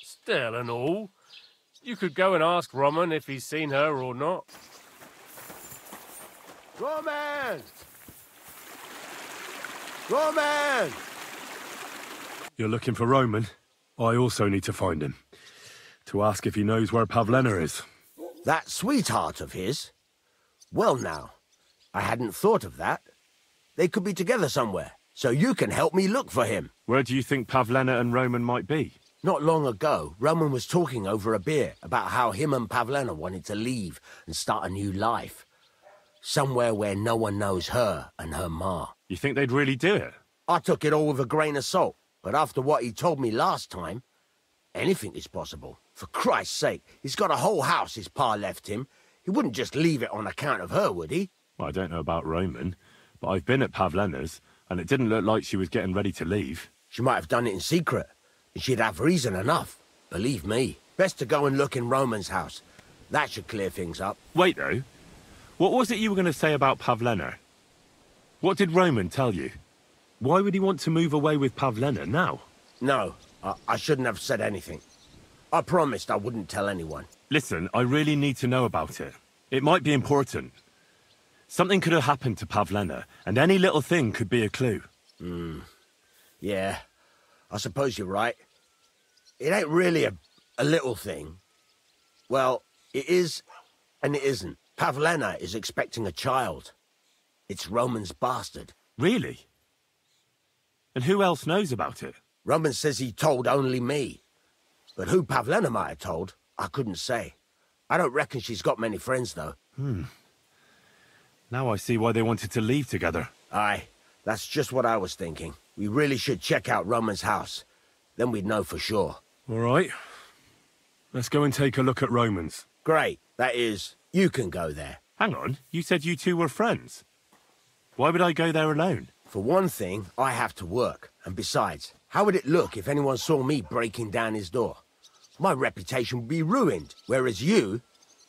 Still and all, you could go and ask Roman if he's seen her or not. Roman! Roman! You're looking for Roman? I also need to find him. To ask if he knows where Pavlena is. That sweetheart of his? Well now, I hadn't thought of that. They could be together somewhere, so you can help me look for him. Where do you think Pavlena and Roman might be? Not long ago, Roman was talking over a beer about how him and Pavlena wanted to leave and start a new life. Somewhere where no one knows her and her ma. You think they'd really do it? I took it all with a grain of salt, but after what he told me last time, anything is possible. For Christ's sake, he's got a whole house his pa left him. He wouldn't just leave it on account of her, would he? Well, I don't know about Roman, but I've been at Pavlena's, and it didn't look like she was getting ready to leave. She might have done it in secret, and she'd have reason enough. Believe me. Best to go and look in Roman's house. That should clear things up. Wait, though. What was it you were going to say about Pavlena? What did Roman tell you? Why would he want to move away with Pavlena now? No, I shouldn't have said anything. I promised I wouldn't tell anyone. Listen, I really need to know about it. It might be important. Something could have happened to Pavlena, and any little thing could be a clue. Yeah, I suppose you're right. It ain't really a little thing. Well, it is and it isn't. Pavlena is expecting a child. It's Roman's bastard. Really? And who else knows about it? Roman says he told only me. But who Pavlena might have told, I couldn't say. I don't reckon she's got many friends, though. Now I see why they wanted to leave together. Aye, that's just what I was thinking. We really should check out Roman's house. Then we'd know for sure. All right. Let's go and take a look at Roman's. Great. That is, you can go there. Hang on, you said you two were friends. Why would I go there alone? For one thing, I have to work. And besides, how would it look if anyone saw me breaking down his door? My reputation would be ruined. Whereas you,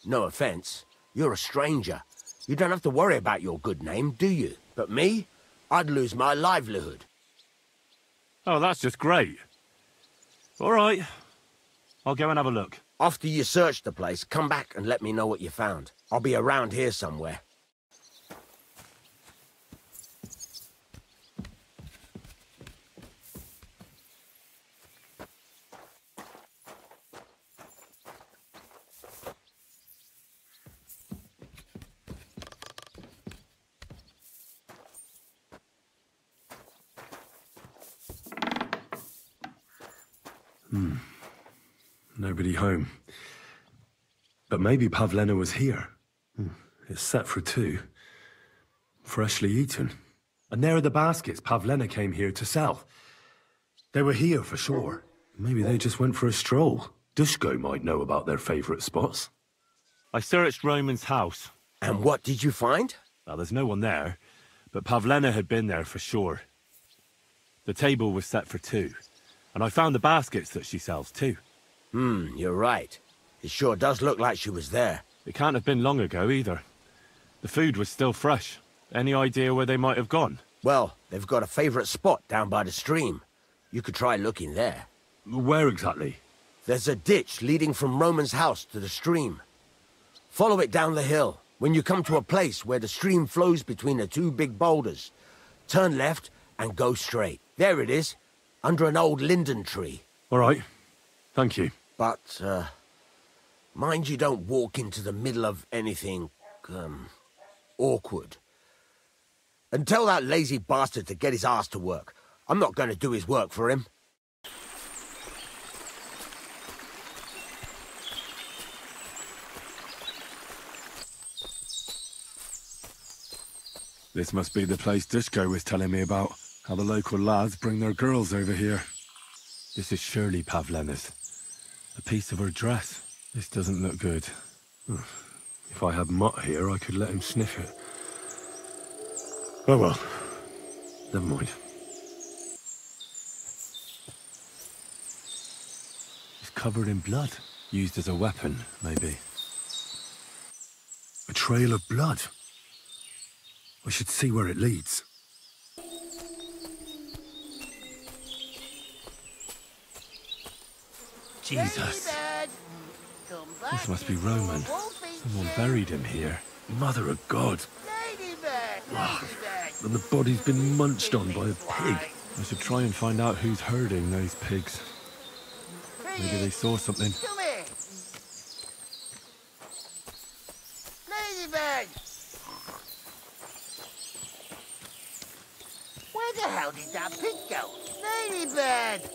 no offense, you're a stranger. You don't have to worry about your good name, do you? But me, I'd lose my livelihood. Oh, that's just great. All right. I'll go and have a look. After you search the place, come back and let me know what you found. I'll be around here somewhere. Nobody home. But maybe Pavlena was here. It's set for 2. Freshly eaten. And there are the baskets Pavlena came here to sell. They were here for sure. Maybe they just went for a stroll. Dushko might know about their favourite spots. I searched Roman's house. And what did you find? Well, there's no one there, but Pavlena had been there for sure. The table was set for 2, and I found the baskets that she sells too. You're right. It sure does look like she was there. It can't have been long ago either. The food was still fresh. Any idea where they might have gone? Well, they've got a favourite spot down by the stream. You could try looking there. Where exactly? There's a ditch leading from Roman's house to the stream. Follow it down the hill. When you come to a place where the stream flows between the 2 big boulders, turn left and go straight. There it is, under an old linden tree. All right. Thank you. But, mind you don't walk into the middle of anything, awkward. And tell that lazy bastard to get his ass to work. I'm not going to do his work for him. This must be the place Dushko was telling me about. How the local lads bring their girls over here. This is surely Pavlena's. A piece of her dress. This doesn't look good. If I had Mutt here, I could let him sniff it. Oh well. Never mind. It's covered in blood. Used as a weapon, maybe. A trail of blood. I should see where it leads. Jesus. This must be Roman. Someone buried him here. Mother of God. And the body's been munched on by a pig. I should try and find out who's herding those pigs. Maybe they saw something. Come here. Ladybird! Where the hell did that pig go? Ladybird!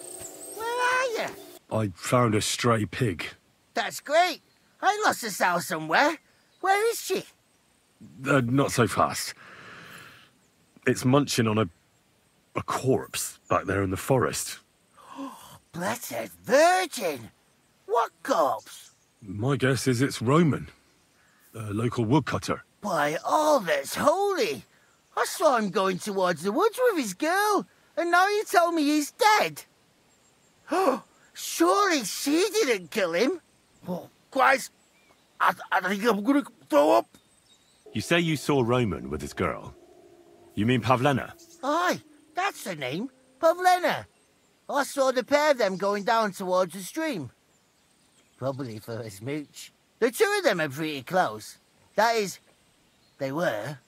Where are you? I found a stray pig. That's great. I lost a sow somewhere. Where is she? Not so fast. It's munching on a corpse back there in the forest. Blessed Virgin! What corpse? My guess is it's Roman, a local woodcutter. By all that's holy! I saw him going towards the woods with his girl, and now you tell me he's dead. Surely she didn't kill him. Oh, Christ, I think I'm gonna throw up. You say you saw Roman with his girl? You mean Pavlena? Aye, that's the name, Pavlena. I saw the pair of them going down towards the stream. Probably for a smooch. The 2 of them are pretty close. That is, they were.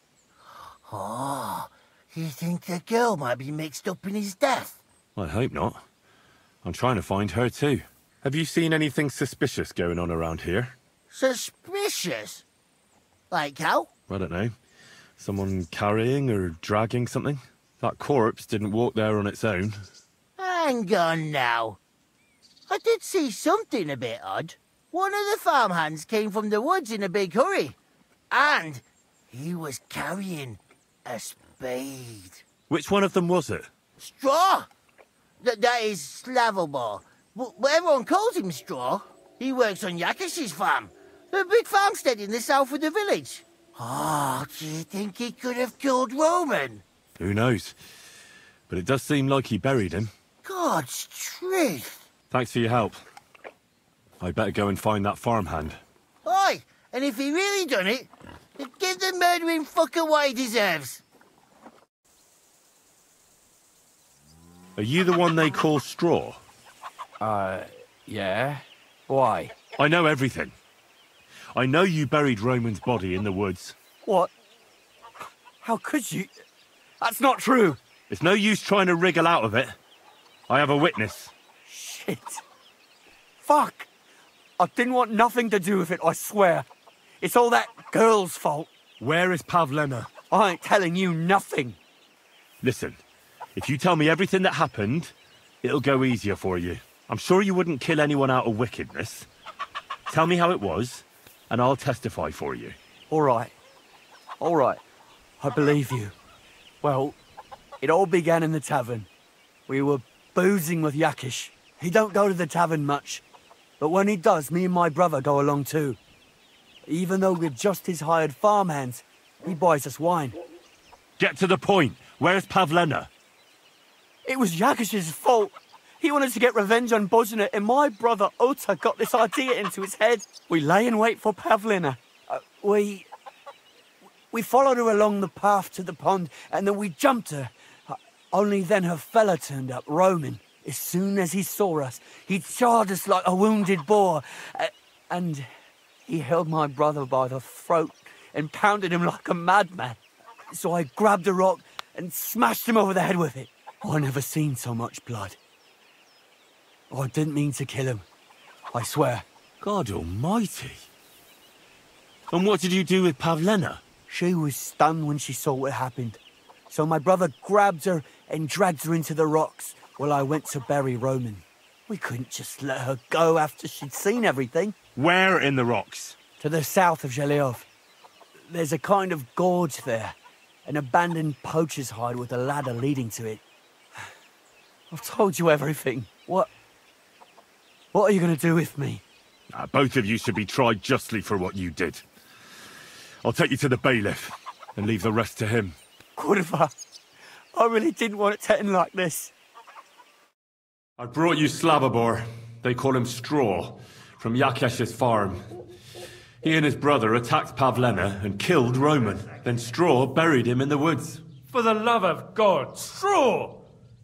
Oh, you think the girl might be mixed up in his death? I hope not. I'm trying to find her too. Have you seen anything suspicious going on around here? Suspicious? Like how? I don't know. Someone carrying or dragging something? That corpse didn't walk there on its own. Hang on now. I did see something a bit odd. One of the farmhands came from the woods in a big hurry. And he was carrying a spade. Which one of them was it? Straw! That is Slavobor. But everyone calls him Straw. He works on Yakish's farm. A big farmstead in the south of the village. Oh, do you think he could have killed Roman? Who knows? But it does seem like he buried him. God's truth. Thanks for your help. I'd better go and find that farmhand. Aye, and if he really done it, Give the murdering fucker what he deserves. Are you the one they call Straw? Yeah. Why? I know everything. I know you buried Roman's body in the woods. What? How could you? That's not true. It's no use trying to wriggle out of it. I have a witness. Shit. Fuck. I didn't want nothing to do with it, I swear. It's all that girl's fault. Where is Pavlena? I ain't telling you nothing. Listen, if you tell me everything that happened, it'll go easier for you. I'm sure you wouldn't kill anyone out of wickedness. Tell me how it was, and I'll testify for you. All right. All right. I believe you. Well, it all began in the tavern. We were boozing with Yakish. He don't go to the tavern much, but when he does, me and my brother go along too. Even though we're just his hired farmhands, he buys us wine. Get to the point. Where's Pavlena? It was Yakish's fault. He wanted to get revenge on Bozina, and my brother Ota got this idea into his head. We lay in wait for Pavlena. We followed her along the path to the pond, and then we jumped her. Only then her fella turned up, Roman. As soon as he saw us, he charged us like a wounded boar. And he held my brother by the throat and pounded him like a madman. So I grabbed a rock and smashed him over the head with it. I never seen so much blood. I didn't mean to kill him. I swear. God almighty. And what did you do with Pavlena? She was stunned when she saw what happened. So my brother grabbed her and dragged her into the rocks while I went to bury Roman. We couldn't just let her go after she'd seen everything. Where in the rocks? To the south of Zheleov. There's a kind of gorge there. An abandoned poacher's hide with a ladder leading to it. I've told you everything. What are you going to do with me? Both of you should be tried justly for what you did. I'll take you to the bailiff and leave the rest to him. Kurva, I really didn't want it to end like this. I brought you Slavobor. They call him Straw, from Yakesh's farm. He and his brother attacked Pavlena and killed Roman. Then Straw buried him in the woods. For the love of God, Straw!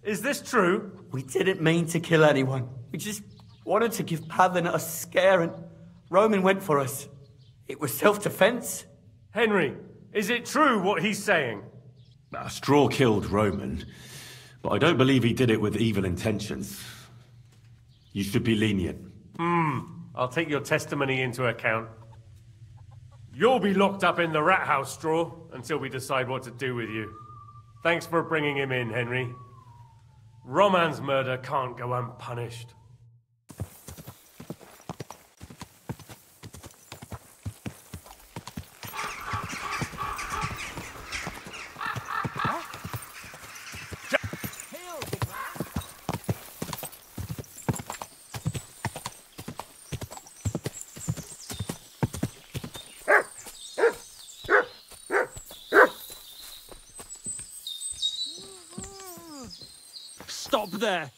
Is this true? We didn't mean to kill anyone. We just wanted to give Pavlena a scare, and Roman went for us. It was self-defense. Henry, is it true what he's saying? Straw killed Roman, but I don't believe he did it with evil intentions. You should be lenient. I'll take your testimony into account. You'll be locked up in the rat house, Straw, until we decide what to do with you. Thanks for bringing him in, Henry. Roman's murder can't go unpunished. Stop there!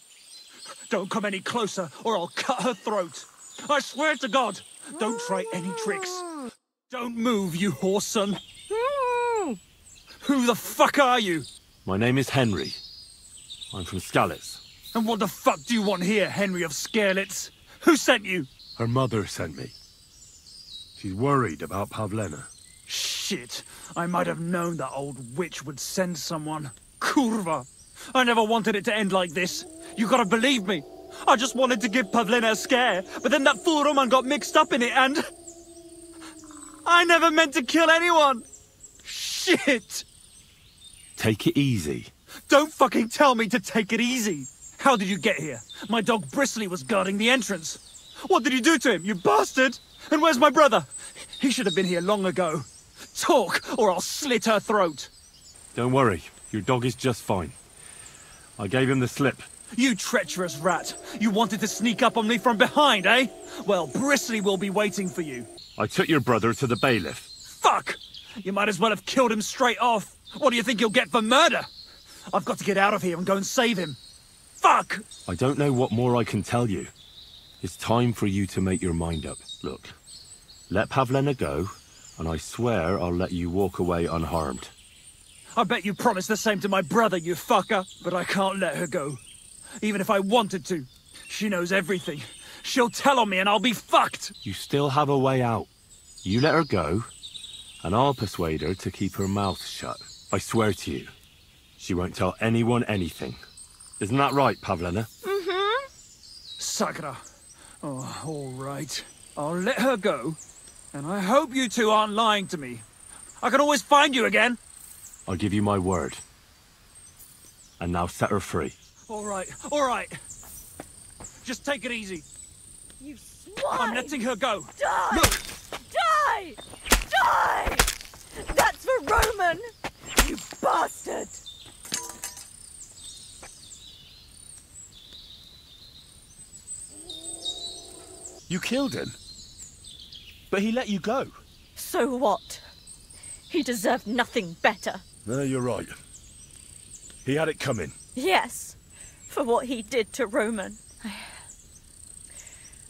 Don't come any closer, or I'll cut her throat. I swear to God, don't try any tricks. Don't move, you whoreson. Who the fuck are you? My name is Henry. I'm from Skalitz. And what the fuck do you want here, Henry of Skalitz? Who sent you? Her mother sent me. She's worried about Pavlena. Shit, I might have known that old witch would send someone. Kurva! I never wanted it to end like this. You gotta believe me. I just wanted to give Pavlena a scare, but then that fool Roman got mixed up in it and... I never meant to kill anyone! Shit! Take it easy. Don't fucking tell me to take it easy! How did you get here? My dog Bristly was guarding the entrance. What did you do to him, you bastard? And where's my brother? He should have been here long ago. Talk, or I'll slit her throat. Don't worry, your dog is just fine. I gave him the slip. You treacherous rat! You wanted to sneak up on me from behind, eh? Well, Bristly will be waiting for you. I took your brother to the bailiff. Fuck! You might as well have killed him straight off. What do you think you'll get for murder? I've got to get out of here and go and save him. Fuck! I don't know what more I can tell you. It's time for you to make your mind up. Look, let Pavlena go, And I swear I'll let you walk away unharmed. I bet you promised the same to my brother, you fucker. But I can't let her go. Even if I wanted to. She knows everything. She'll tell on me and I'll be fucked. You still have a way out. You let her go, and I'll persuade her to keep her mouth shut. I swear to you, she won't tell anyone anything. Isn't that right, Pavlena? Mm-hmm. Sakra. Oh, all right. I'll let her go. And I hope you two aren't lying to me. I can always find you again. I'll give you my word. And now set her free. All right, all right. Just take it easy. You swine! I'm letting her go. Die! Look! Die! Die! That's for Roman! You bastard! You killed him? But he let you go. So what? He deserved nothing better. No, you're right. He had it coming. Yes, for what he did to Roman.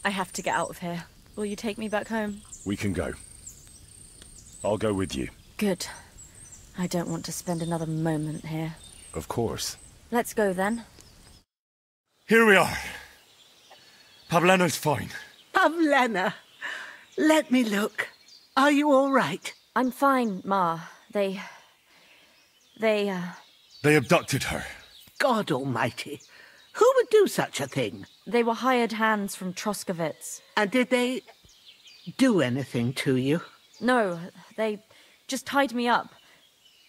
I have to get out of here. Will you take me back home? We can go. I'll go with you. Good. I don't want to spend another moment here. Of course. Let's go then. Here we are. Pavlena's fine. Pavlena, let me look. Are you all right? I'm fine, Ma. They abducted her. God almighty. Who would do such a thing? They were hired hands from Troskovitz. And did they do anything to you? No, they just tied me up.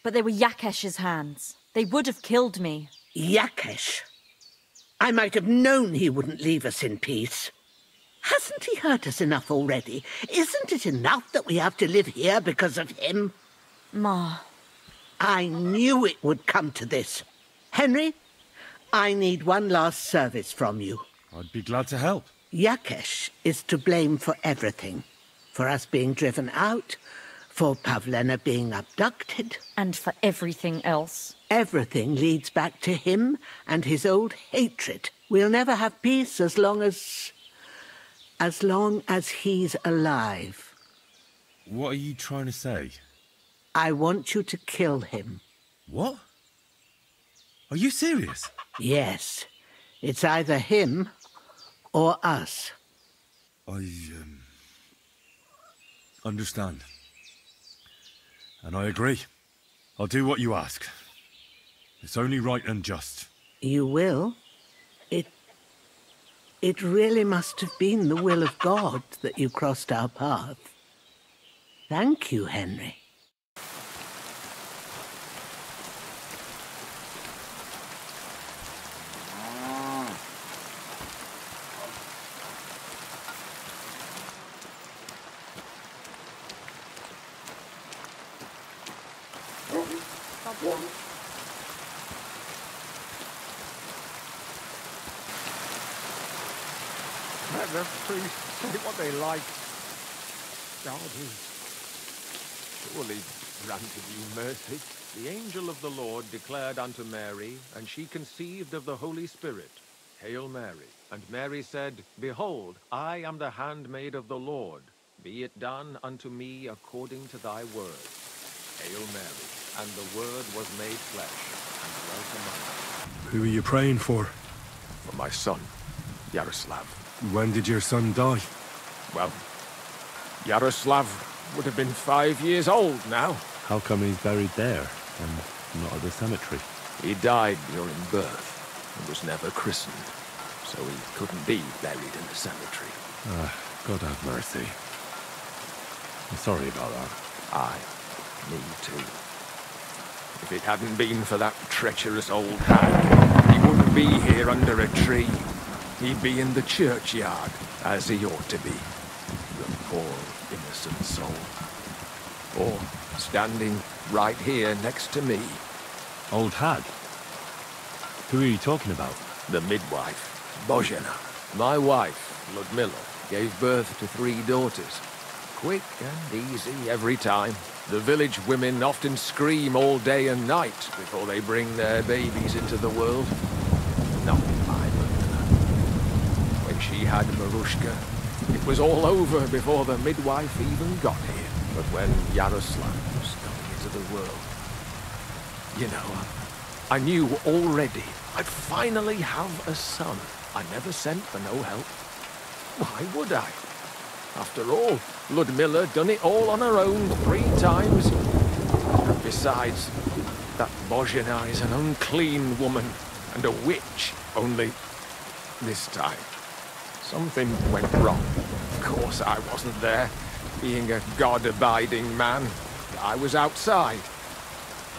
But they were Yakesh's hands. They would have killed me. Yakesh? I might have known he wouldn't leave us in peace. Hasn't he hurt us enough already? Isn't it enough that we have to live here because of him? Ma. I knew it would come to this. Henry, I need one last service from you. I'd be glad to help. Yakesh is to blame for everything. For us being driven out, for Pavlena being abducted. And for everything else. Everything leads back to him and his old hatred. We'll never have peace as long as he's alive. What are you trying to say? I want you to kill him. What? Are you serious? Yes. It's either him or us. I, understand. And I agree. I'll do what you ask. It's only right and just. You will? It really must have been the will of God that you crossed our path. Thank you, Henry. Let the priests say what they like. God has surely granted you mercy. The angel of the Lord declared unto Mary, and she conceived of the Holy Spirit. Hail Mary. And Mary said, Behold, I am the handmaid of the Lord. Be it done unto me according to thy word. Hail Mary. And the word was made flesh, and dwelt among us. Who are you praying for? For my son, Yaroslav. When did your son die? Well, Yaroslav would have been 5 years old now. How come he's buried there and not at the cemetery? He died during birth and was never christened, so he couldn't be buried in the cemetery. God have mercy. I'm sorry about that. Aye, me too. If it hadn't been for that treacherous old hag, he wouldn't be here under a tree. He'd be in the churchyard, as he ought to be. The poor, innocent soul. Or standing right here next to me. Old hag? Who are you talking about? The midwife, Bozhena. My wife, Ludmilla, gave birth to 3 daughters. Quick and easy every time. The village women often scream all day and night before they bring their babies into the world. Not my Ludmilla. When she had Marushka, it was all over before the midwife even got here. But when Yaroslav was coming into the world, you know, I knew already I'd finally have a son. I never sent for no help. Why would I? After all, Ludmilla done it all on her own 3 times. And besides, that Bozhena is an unclean woman and a witch, only this time something went wrong. Of course I wasn't there, being a God-abiding man. I was outside.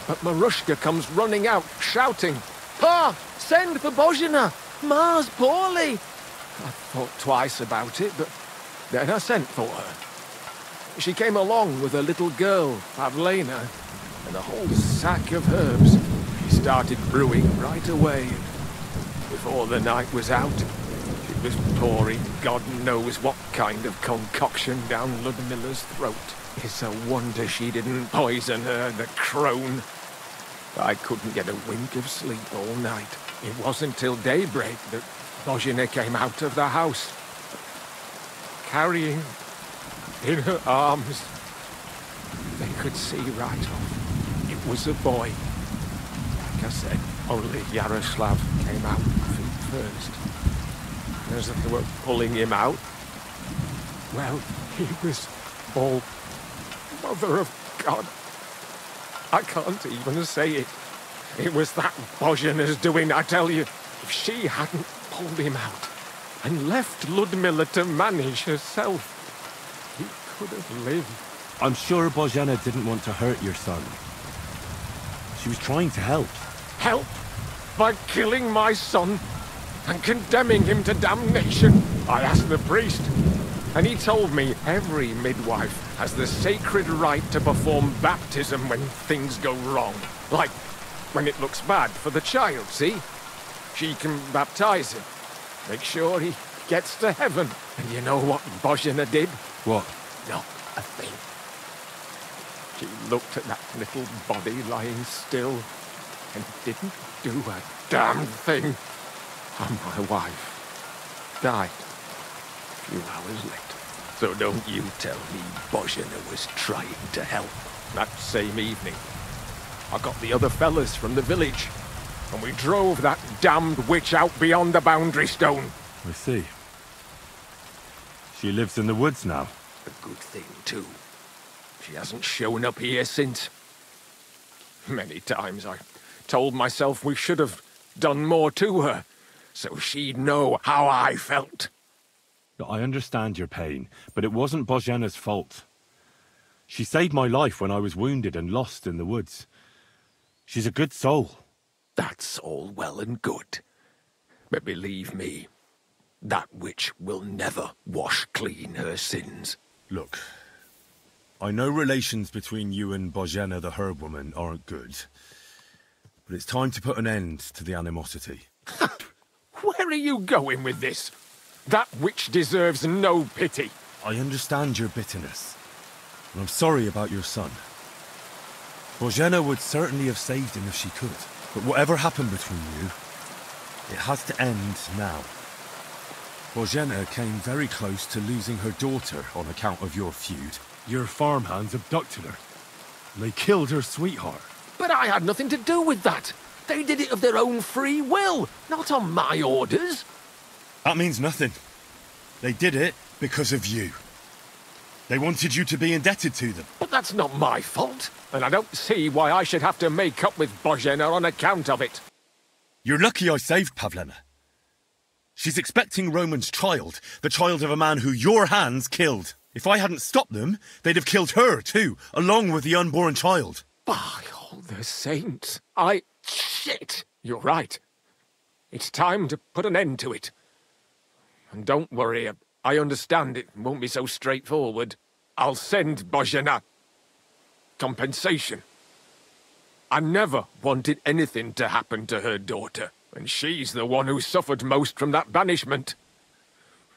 But Marushka comes running out, shouting, "Pa! Send for Bozhena! Ma's poorly!" I thought twice about it, but then I sent for her. She came along with a little girl, Pavlena, and a whole sack of herbs. She started brewing right away. Before the night was out, she was pouring God knows what kind of concoction down Ludmilla's throat. It's a wonder she didn't poison her, the crone. I couldn't get a wink of sleep all night. It wasn't till daybreak that Bozhena came out of the house, carrying in her arms. They could see right off. It was a boy. Like I said, only Yaroslav came out feet first. As they were pulling him out, well, he was all Mother of God. I can't even say it. It was that Bozhena's doing, I tell you. If she hadn't pulled him out and left Ludmilla to manage herself, he could have lived. I'm sure Bozhena didn't want to hurt your son. She was trying to help. Help? By killing my son and condemning him to damnation? I asked the priest, and he told me every midwife has the sacred right to perform baptism when things go wrong. Like when it looks bad for the child, see? She can baptize him, make sure he gets to heaven. And you know what Bozhena did? What? Not a thing. She looked at that little body lying still and didn't do a damn thing. And my wife died a few hours later. So don't you tell me Bozhena was trying to help. That same evening, I got the other fellas from the village, and we drove that damned witch out beyond the boundary stone. I see. She lives in the woods now. A good thing, too. She hasn't shown up here since. Many times I told myself we should have done more to her, so she'd know how I felt. I understand your pain, but it wasn't Bozhena's fault. She saved my life when I was wounded and lost in the woods. She's a good soul. That's all well and good. But believe me, that witch will never wash clean her sins. Look, I know relations between you and Bozhena the herb woman aren't good, but it's time to put an end to the animosity. Where are you going with this? That witch deserves no pity. I understand your bitterness, and I'm sorry about your son. Bozhena would certainly have saved him if she could, but whatever happened between you, it has to end now. Bozhena came very close to losing her daughter on account of your feud. Your farmhands abducted her, and they killed her sweetheart. But I had nothing to do with that. They did it of their own free will, not on my orders. That means nothing. They did it because of you. They wanted you to be indebted to them. But that's not my fault, and I don't see why I should have to make up with Bozhena on account of it. You're lucky I saved Pavlena. She's expecting Roman's child, the child of a man who your hands killed. If I hadn't stopped them, they'd have killed her too, along with the unborn child. By all the saints, Shit! You're right. It's time to put an end to it. And don't worry, I understand it won't be so straightforward. I'll send Bozhena compensation. I never wanted anything to happen to her daughter, and she's the one who suffered most from that banishment.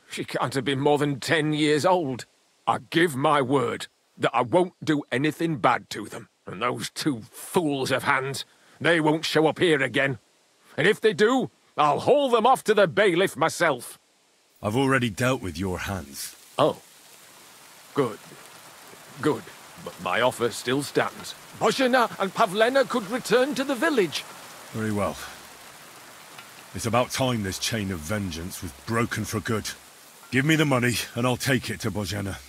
She can't have been more than 10 years old. I give my word that I won't do anything bad to them. And those 2 fools of hands, they won't show up here again. And if they do, I'll haul them off to the bailiff myself. I've already dealt with your hands. Oh. Good. Good. but my offer still stands. Bozhena and Pavlena could return to the village. Very well. It's about time this chain of vengeance was broken for good. Give me the money, and I'll take it to Bozhena.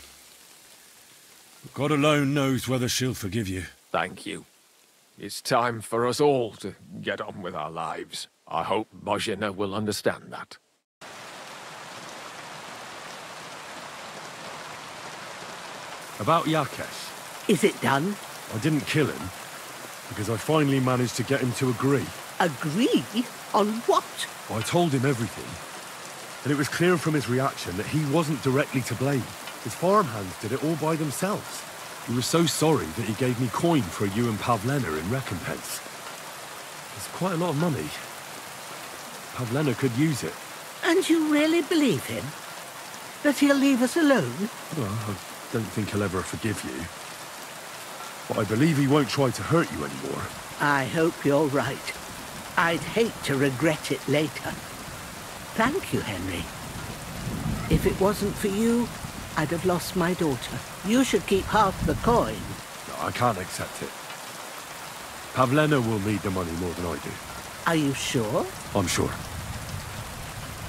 God alone knows whether she'll forgive you. Thank you. It's time for us all to get on with our lives. I hope Bozhena will understand that. About Yakesh. Is it done? I didn't kill him, because I finally managed to get him to agree. Agree? On what? I told him everything, and it was clear from his reaction that he wasn't directly to blame. His farmhands did it all by themselves. He was so sorry that he gave me coin for you and Pavlena in recompense. It's quite a lot of money. Pavlena could use it. And you really believe him? That he'll leave us alone? Well, I don't think he'll ever forgive you. But I believe he won't try to hurt you anymore. I hope you're right. I'd hate to regret it later. Thank you, Henry. If it wasn't for you, I'd have lost my daughter. You should keep half the coin. No, I can't accept it. Pavlena will need the money more than I do. Are you sure? I'm sure.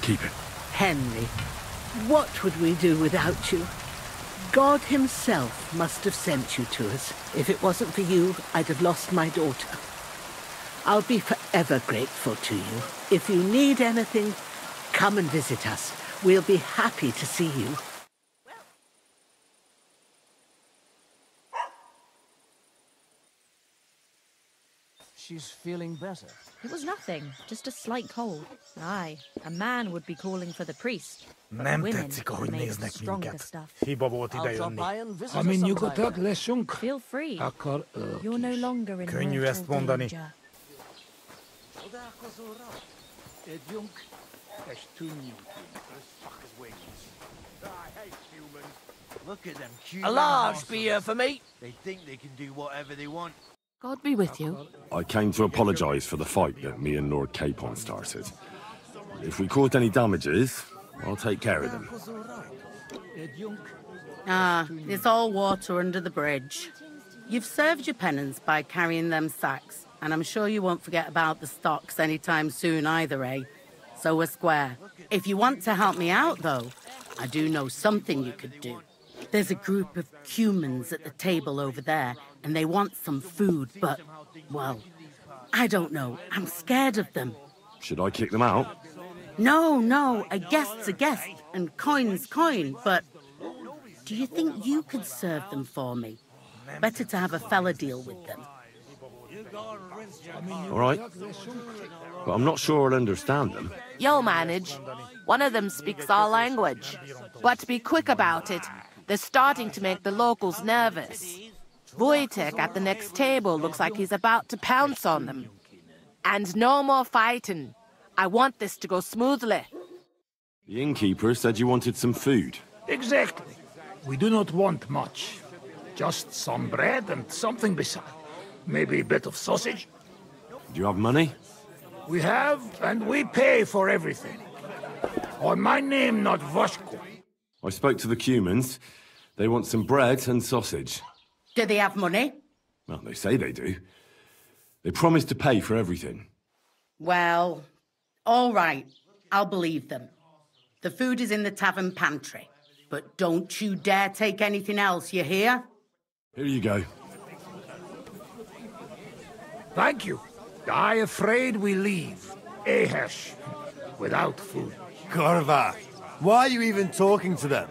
Keep it. Henry, what would we do without you? God himself must have sent you to us. If it wasn't for you, I'd have lost my daughter. I'll be forever grateful to you. If you need anything, come and visit us. We'll be happy to see you. She's feeling better. It was nothing, just a slight cold. Aye, a man would be calling for the priest. But women are made of stronger stuff. I'll drop by and visit her sometime. Feel free. You're no longer in mortal danger. Look at them cute. A large beer for me. They think they can do whatever they want. God be with you. I came to apologise for the fight that me and Lord Capon started. If we caused any damages, I'll take care of them. Ah, it's all water under the bridge. You've served your penance by carrying them sacks, and I'm sure you won't forget about the stocks anytime soon either, eh? So we're square. If you want to help me out, though, I do know something you could do. There's a group of humans at the table over there, and they want some food, but, well, I don't know. I'm scared of them. Should I kick them out? No, a guest's a guest, and coin's coin, but do you think you could serve them for me? Better to have a fella deal with them. All right. But I'm not sure I'll understand them. You'll manage. One of them speaks our language. But be quick about it. They're starting to make the locals nervous. Wojtek at the next table looks like he's about to pounce on them. And no more fighting. I want this to go smoothly. The innkeeper said you wanted some food. Exactly. We do not want much. Just some bread and something beside. Maybe a bit of sausage. Do you have money? We have, and we pay for everything. On my name, not Voshko. I spoke to the Cumans. They want some bread and sausage. Do they have money? Well, they say they do. They promised to pay for everything. Well, all right. I'll believe them. The food is in the tavern pantry. But don't you dare take anything else, you hear? Here you go. Thank you. I afraid we leave. Ahesh. Without food. Korva, why are you even talking to them?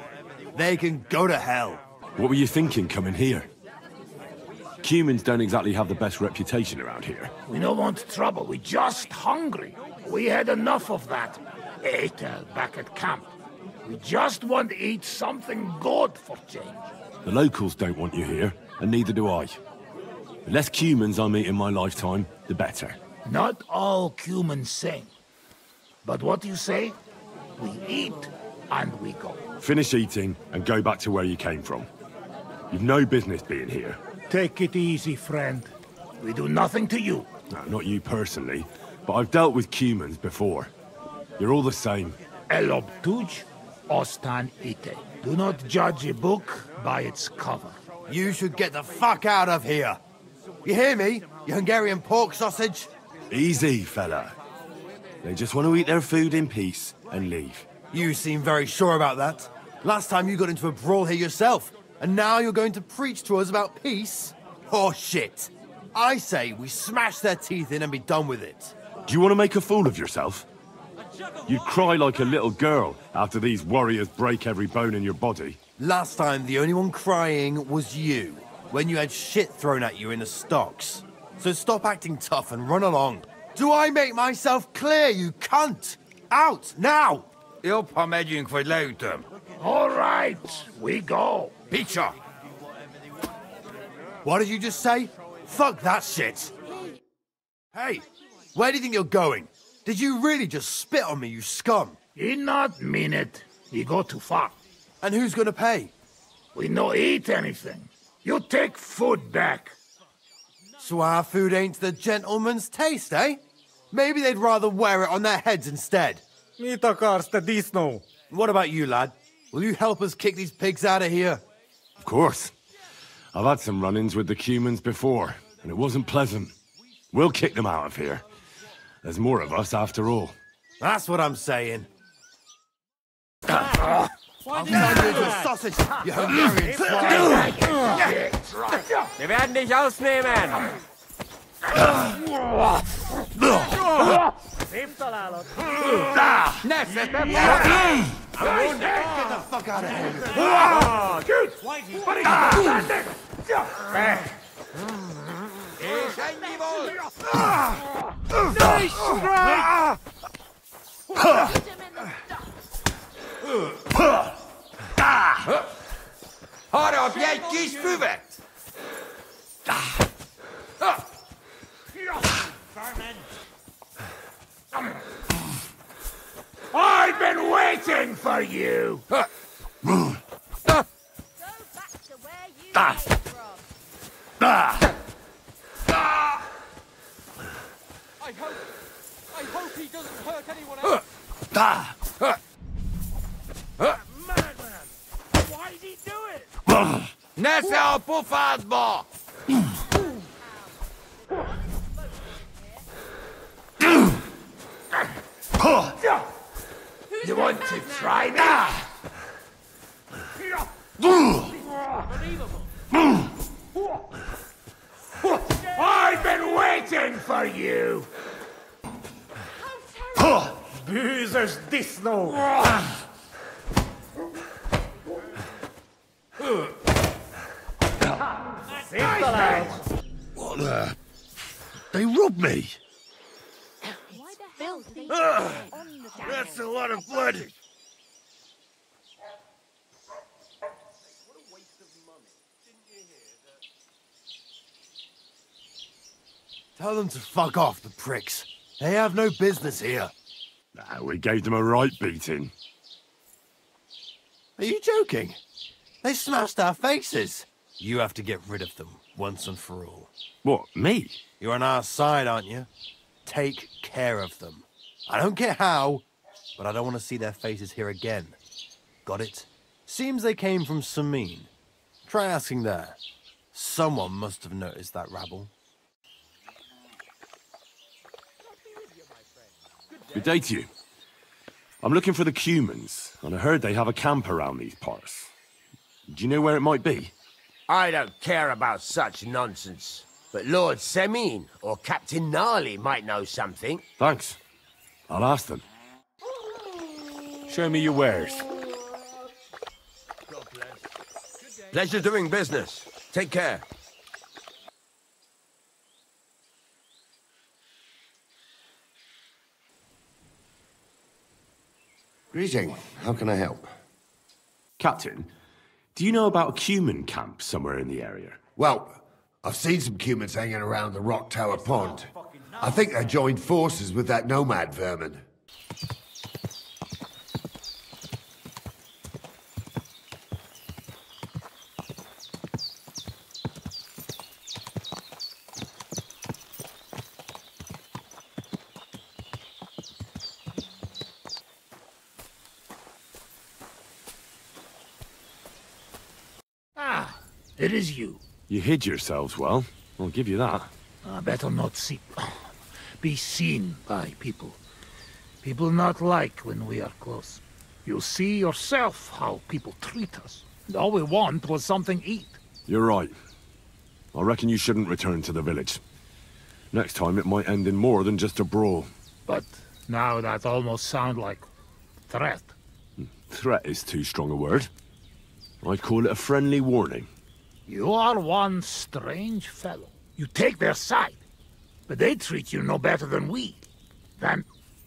They can go to hell. What were you thinking coming here? Cumans don't exactly have the best reputation around here. We don't want trouble. We're just hungry. We had enough of that. Etel back at camp. We just want to eat something good for change. The locals don't want you here, and neither do I. The less Cumans I meet in my lifetime, the better. Not all Cumans sing. But what you say? We eat, and we go. Finish eating, and go back to where you came from. You've no business being here. Take it easy, friend. We do nothing to you. No, not you personally, but I've dealt with Cumans before. You're all the same. Elobtuj, ostan ite. Do not judge a book by its cover. You should get the fuck out of here. You hear me, you Hungarian pork sausage? Easy, fella. They just want to eat their food in peace and leave. You seem very sure about that. Last time you got into a brawl here yourself, and now you're going to preach to us about peace? Oh, shit. I say we smash their teeth in and be done with it. Do you want to make a fool of yourself? You'd cry like a little girl after these warriors break every bone in your body. Last time, the only one crying was you, when you had shit thrown at you in the stocks. So stop acting tough and run along. Do I make myself clear, you cunt? Out, now! Jobb ha megyünk, vagy leütöm. All right, we go. Picture! What did you just say? Fuck that shit! Hey, where do you think you're going? Did you really just spit on me, you scum? He not mean it. He go too far. And who's gonna pay? We no eat anything. You take food back. So our food ain't the gentleman's taste, eh? Maybe they'd rather wear it on their heads instead. What about you, lad? Will you help us kick these pigs out of here? Of course. I've had some run-ins with the Cumans before, and it wasn't pleasant. We'll kick them out of here. There's more of us after all. That's what I'm saying. I'll turn you into a sausage, you Hungarian swine! Wir werden dich ausnehmen! Szép találod! Ne szedtem! Get the fuck out of here! És ennyi volt! Harapj egy kis füvet! I've been waiting for you! I hope he doesn't hurt anyone else! Madman! Why did he do it? Nesze a pofádba! You want to try me? I've been waiting for you! Boozers disno! What the... They robbed me! That's a lot of blood! Tell them to fuck off, the pricks. They have no business here. Nah, we gave them a right beating. Are you joking? They smashed our faces. You have to get rid of them, once and for all. What, me? You're on our side, aren't you? Take care of them. I don't care how, but I don't want to see their faces here again. Got it? Seems they came from Samin. Try asking there. Someone must have noticed that rabble. Good day to you. I'm looking for the Cumans, and I heard they have a camp around these parts. Do you know where it might be? I don't care about such nonsense. But Lord Semin or Captain Gnarly might know something. Thanks. I'll ask them. Show me your wares. Pleasure doing business. Take care. Greeting. How can I help? Captain, do you know about a Cuman camp somewhere in the area? Well, I've seen some Cumans hanging around the Rock Tower Pond. I think they joined forces with that nomad vermin. It is you. You hid yourselves well. I'll give you that. Better not be seen by people. People not like when we are close. You see yourself how people treat us. And all we want was something to eat. You're right. I reckon you shouldn't return to the village. Next time it might end in more than just a brawl. But now that almost sound like threat. Threat is too strong a word. I'd call it a friendly warning. You are one strange fellow. You take their side, but they treat you no better than we. Than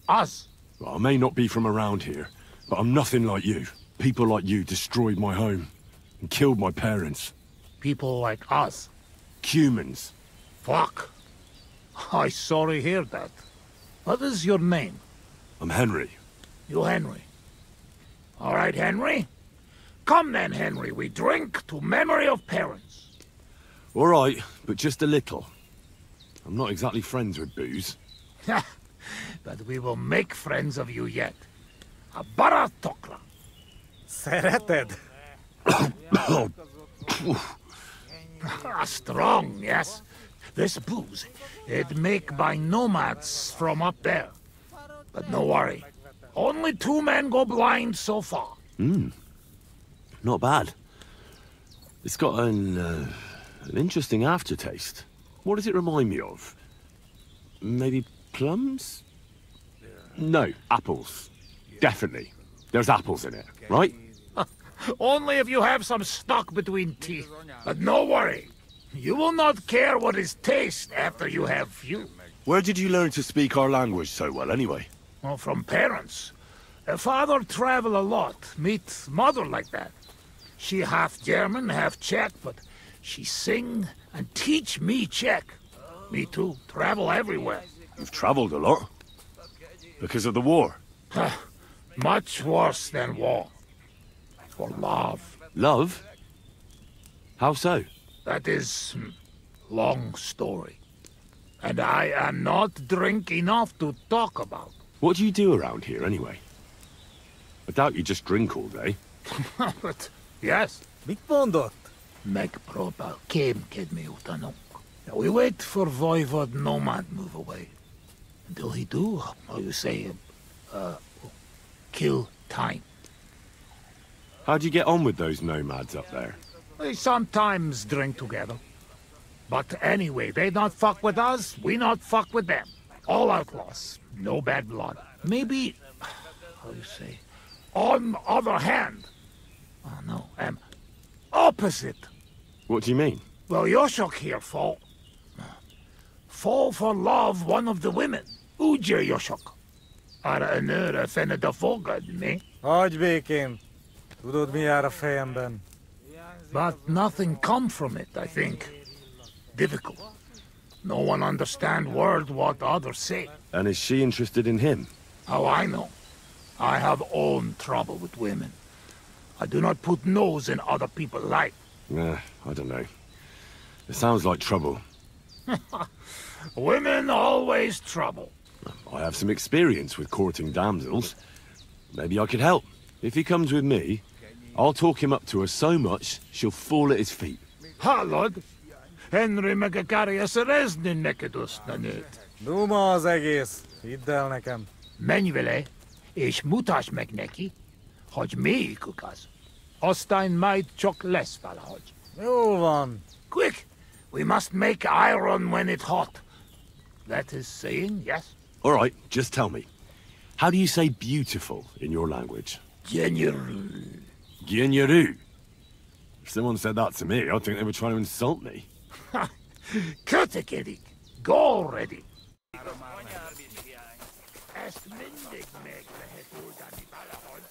us. Well, I may not be from around here, but I'm nothing like you. People like you destroyed my home and killed my parents. People like us? Humans. Fuck. I sorry hear that. What is your name? I'm Henry. You Henry. All right, Henry. Come then, Henry. We drink to memory of parents. All right, but just a little. I'm not exactly friends with booze. But we will make friends of you yet. A baratokra. Szereted? Strong, yes. This booze, it make by nomads from up there. But no worry. Only 2 men go blind so far. Not bad. It's got an interesting aftertaste. What does it remind me of? Maybe plums? No, apples. Definitely. There's apples in it, right? Only if you have some stuck between teeth. But no worry. You will not care what is taste after you have few. Where did you learn to speak our language so well, anyway? Well, from parents. Father travel a lot. Meet mother like that. She half German, half Czech, but she sing and teach me Czech. Me too. Travel everywhere. You've traveled a lot. Because of the war? Much worse than war. For love. Love? How so? That is long story. And I am not drink enough to talk about. What do you do around here, anyway? I doubt you just drink all day. But, yes. Mit mondott? Megpróbál kémkedni utánunk. We wait for Voivod Nomad move away. Until he do, how you say, kill time. How'd you get on with those nomads up there? They sometimes drink together. But anyway, they not fuck with us, we not fuck with them. All outlaws, no bad blood. Maybe, how you say, on the other hand, opposite. What do you mean? Well, Yoshok here fall for love one of the women. Ugye Yoshok. Arra a nőre fene de fogad, mi? Hagyj békén. Tudod, mi jár a fejemben? But nothing come from it, I think. Difficult. No one understand word what others say. And is she interested in him? How I know? I have own trouble with women. I do not put nose in other people's life. I don't know. It sounds like trouble. Women always trouble. I have some experience with courting damsels. Maybe I could help. If he comes with me, I'll talk him up to her so much, she'll fall at his feet. Hallod? Henry meg akarja szerezni neked azt a nőt. Duma az egész. Hidd el nekem. Menj vele, és mutasd meg neki, hogy melyikük az. Aztán majd csak lesz valahogy. Jól van. Quick! We must make iron when it's hot. That is saying, yes? All right, just tell me. How do you say beautiful in your language? Genyeru. Genyeru? If someone said that to me, I'd think they were trying to insult me. Kötekedik. Go already. Ezt mindig meg lehet oldani valahogy.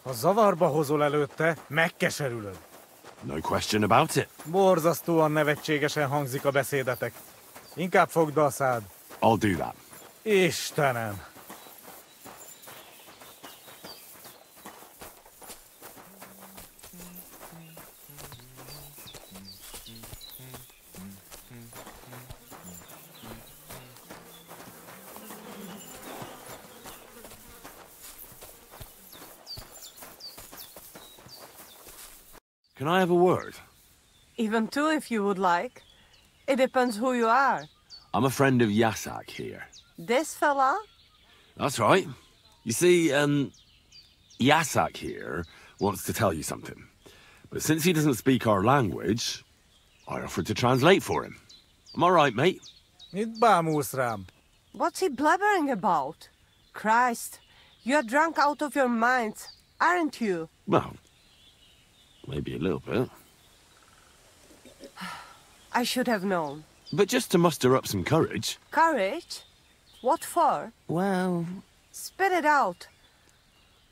Ha zavarba hozol előtte, megkeserülöd. No question about it. Borzasztóan nevetségesen hangzik a beszédetek. Inkább fogd be a szád. I'll do that. Istenem! Can I have a word? Even two if you would like. It depends who you are. I'm a friend of Yasak here. This fella? That's right. You see, Yasak here wants to tell you something. But since he doesn't speak our language, I offered to translate for him. Am I right, mate? Mit bámulsz rám? What's he blabbering about? Christ, you're drunk out of your minds, aren't you? Well, maybe a little bit. I should have known. But just to muster up some courage. Courage? What for? Well... Spit it out.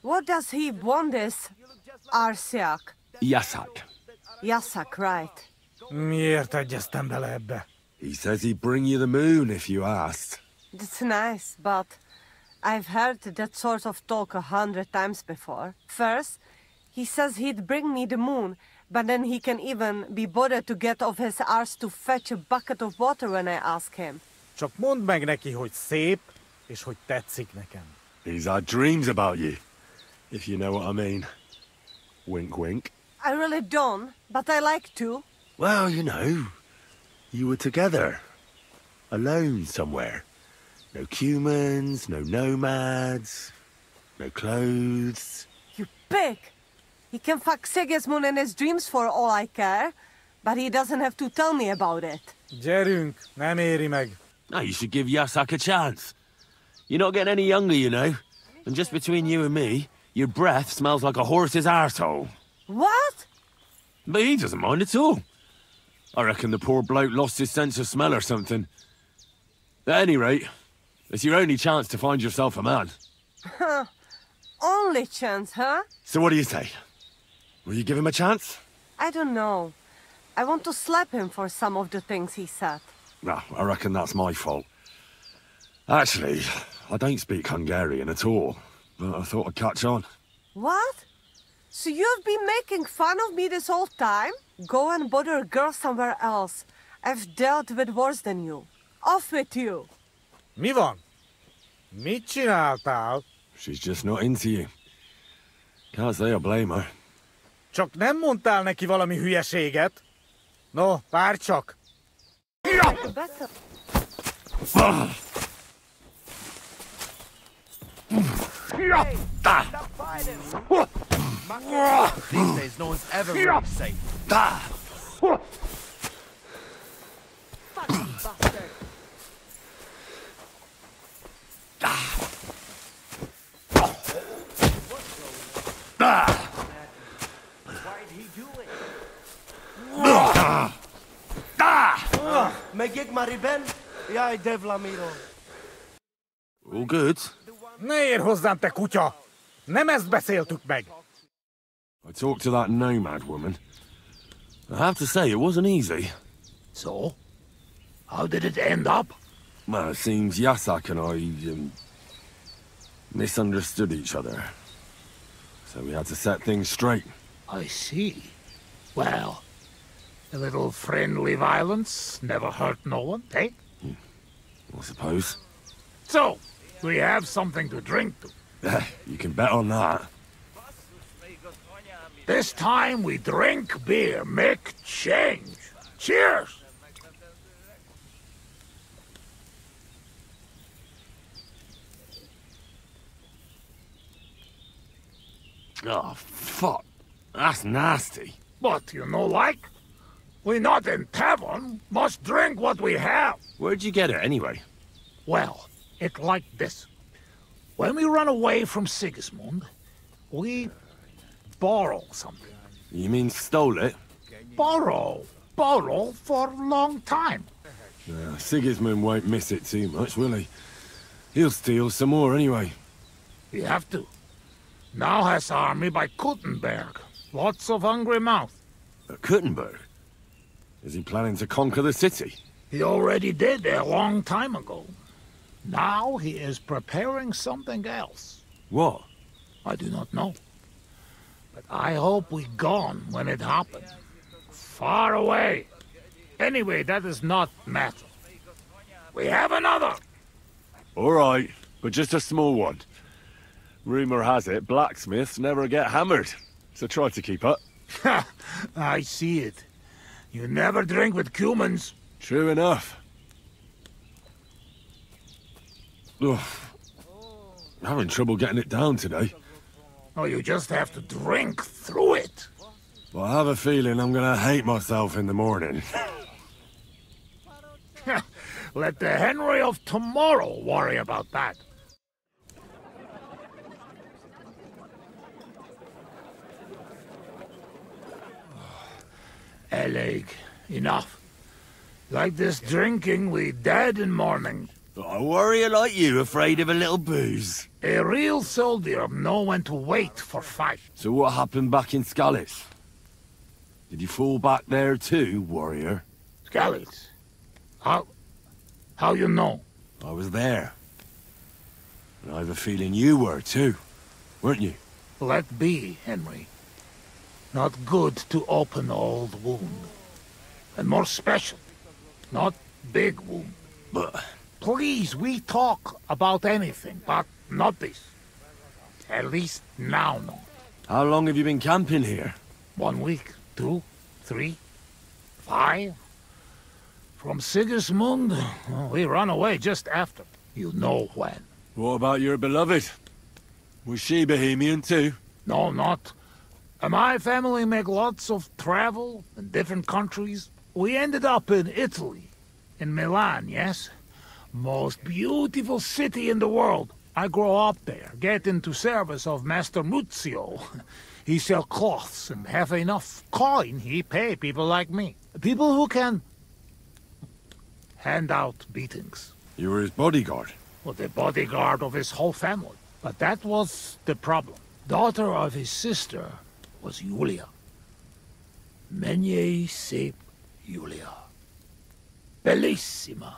What does he want this Arsiak? Yasak. Yasak, right. Miért egyeztem bele ebbe? He says he'd bring you the moon if you asked. That's nice, but I've heard that sort of talk 100 times before. First, he says he'd bring me the moon, but then he can even be bothered to get off his arse to fetch a bucket of water when I ask him. Csak mondd meg neki, hogy szép, és hogy tetszik nekem. He's had dreams about you, if you know what I mean. Wink, wink. I really don't, but I like to. Well, you know, you were together. Alone somewhere. No humans, no nomads, no clothes. You pig! He can fuck Sigismund in his dreams for all I care, but he doesn't have to tell me about it. Gyerünk, nem éri meg. No, you should give Yasak a chance. You're not getting any younger, you know. And just between you and me, your breath smells like a horse's arsehole. What? But he doesn't mind at all. I reckon the poor bloke lost his sense of smell or something. At any rate, it's your only chance to find yourself a man. Huh. Only chance, huh? So what do you say? Will you give him a chance? I don't know. I want to slap him for some of the things he said. No, I reckon that's my fault. Actually, I don't speak Hungarian at all, but I thought I'd catch on. What? So you've been making fun of me this whole time? Go and bother a girl somewhere else. I've dealt with worse than you. Off with you. Mi van? Mit csináltál? She's just not into you. Can't say I blame her. Csak nem mondtál neki valami hülyeséget? No, várj csak! These days, no one's ever really safe. Fucking bastard. Why'd he do it? Megik mariben? Jaj, devlamiro. All good? Ne érj hozzám, te kutya! Nem ezt beszéltük meg! I talked to that nomad woman. I have to say, it wasn't easy. So? How did it end up? Well, it seems Yasak and I, misunderstood each other. So we had to set things straight. I see. Well, a little friendly violence never hurt no one, eh? I suppose. So, we have something to drink to. You can bet on that. This time we drink beer, make change. Cheers! Oh, fuck. That's nasty. But you know like? We not in tavern, must drink what we have. Where'd you get it, anyway? Well, it like this. When we run away from Sigismund, we borrow something. You mean stole it? Borrow for a long time. Sigismund won't miss it too much, will he? He'll steal some more anyway. We have to. Now has army by Kuttenberg. Lots of hungry mouth. At Kuttenberg? Is he planning to conquer the city? He already did a long time ago. Now he is preparing something else. What? I do not know. But I hope we gone when it happened. Far away. Anyway, that is not matter. We have another. All right, but just a small one. Rumor has it blacksmiths never get hammered, so try to keep up. Ha! I see it. You never drink with humans. True enough. Ugh. I'm having trouble getting it down today. Oh, you just have to drink through it. Well, I have a feeling I'm gonna hate myself in the morning. Let the Henry of tomorrow worry about that. Eleg, enough. Like this drinking, we dead in morning. A warrior like you afraid of a little booze? A real soldier know when to wait for fight. So what happened back in Skalitz? Did you fall back there too, warrior? Skalitz? How you know? I was there. And I have a feeling you were too, weren't you? Let be, Henry. Not good to open old wound. And more special, not big wound. But... Please, we talk about anything, but not this. At least now, no. How long have you been camping here? 1 week, 2, 3, 5. From Sigismund, we ran away just after. You know when. What about your beloved? Was she Bohemian too? No, not. My family make lots of travel in different countries. We ended up in Italy. In Milan, yes? Most beautiful city in the world. I grow up there, get into service of Master Muzio. He sell cloths and have enough coin he pay people like me. People who can hand out beatings. You were his bodyguard? Well, the bodyguard of his whole family. But that was the problem. Daughter of his sister was Julia. Menie sep Julia. Bellissima,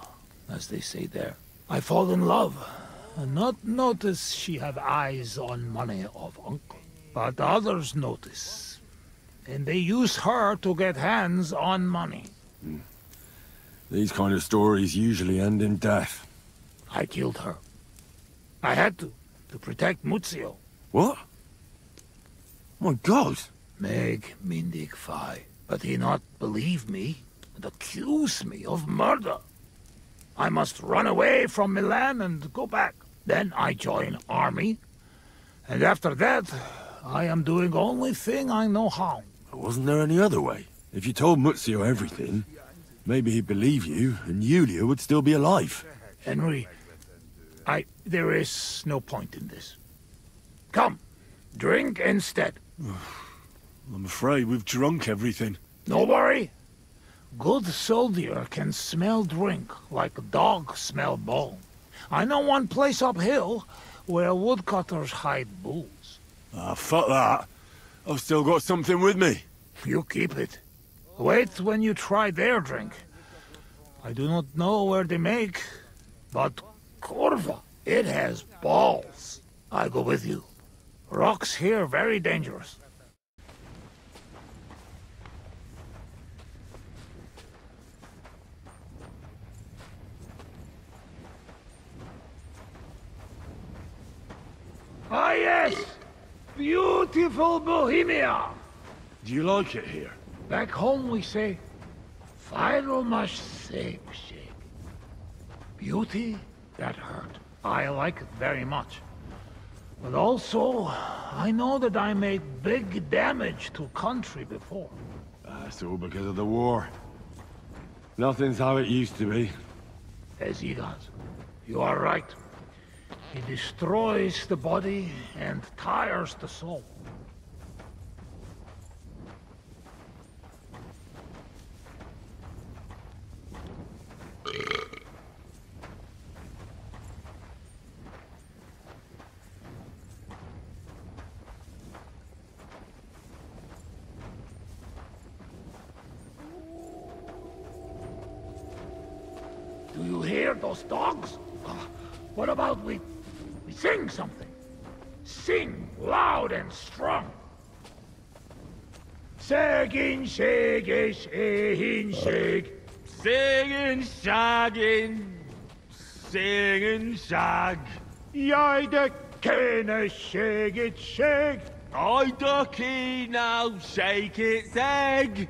as they say there. I fall in love, and not notice she have eyes on money of uncle. But others notice, and they use her to get hands on money. These kind of stories usually end in death. I killed her. I had to protect Muzio. What? My God! Meg mindig fi, but he not believe me and accuse me of murder. I must run away from Milan and go back. Then I join army, and after that, I am doing only thing I know how. Wasn't there any other way? If you told Muzio everything, maybe he'd believe you, and Julia would still be alive. Henry, there is no point in this. Come, drink instead. I'm afraid we've drunk everything. No worry. Good soldier can smell drink like a dog smell bone. I know one place uphill where woodcutters hide bulls. Ah, fuck that. I've still got something with me. You keep it. Wait when you try their drink. I do not know where they make, but Curva, it has balls. I go with you. Rocks here very dangerous. Ah, yes! Beautiful Bohemia! Do you like it here? Back home we say, Fyromash shake. Beauty, that hurt. I like it very much. But also, I know that I made big damage to country before. That's all because of the war. Nothing's how it used to be. As he does. You are right. He destroys the body and tires the soul. Do you hear those dogs? What about we sing something? Sing loud and strong. Sagin, shaggy, shagin, shag. Singing, shagging, singing, shag. Jij de kene shag it shag. I ducky now shake its egg.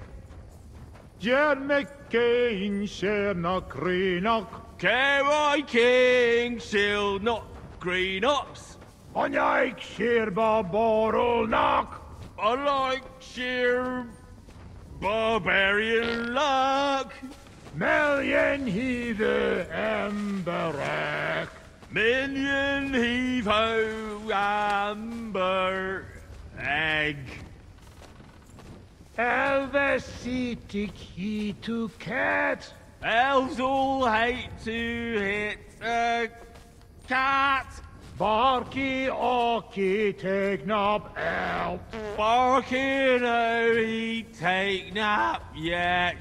Jermekkein sherna kreenak. Keroi king shield not green ops. Onjaik shirba borolnak. I like sheer barbarian luck. Meljen hive emberek. Minion heave ho amber egg. Elvesitik he to cat. Elves all hate to hit a cat. Barky Oki take nap elf. Barking oh he take nap yet.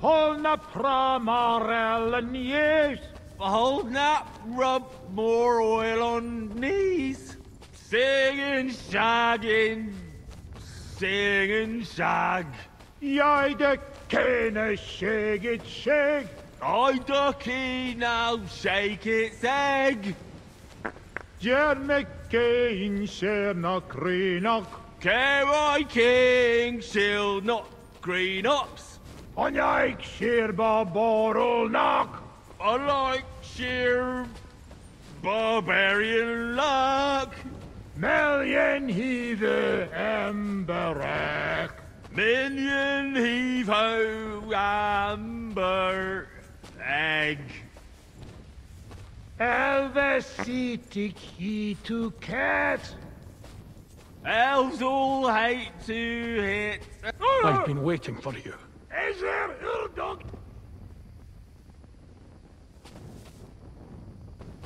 Holna pramarel and yes. Hold nap, rub more oil on knees. Singing, shagging, singing shag. Jij de kene shake it shake. I ducky now shake its egg. Jermekkein sherna kreenak. Keroi king shield not green ops. Onjaik shirba borolnak. I like sheer barbarian luck. Meljen hive emberek. Minion heave ho amber egg. Elvesitik he to cat. Elves all hate to hit. I've been waiting for you. Is there dog?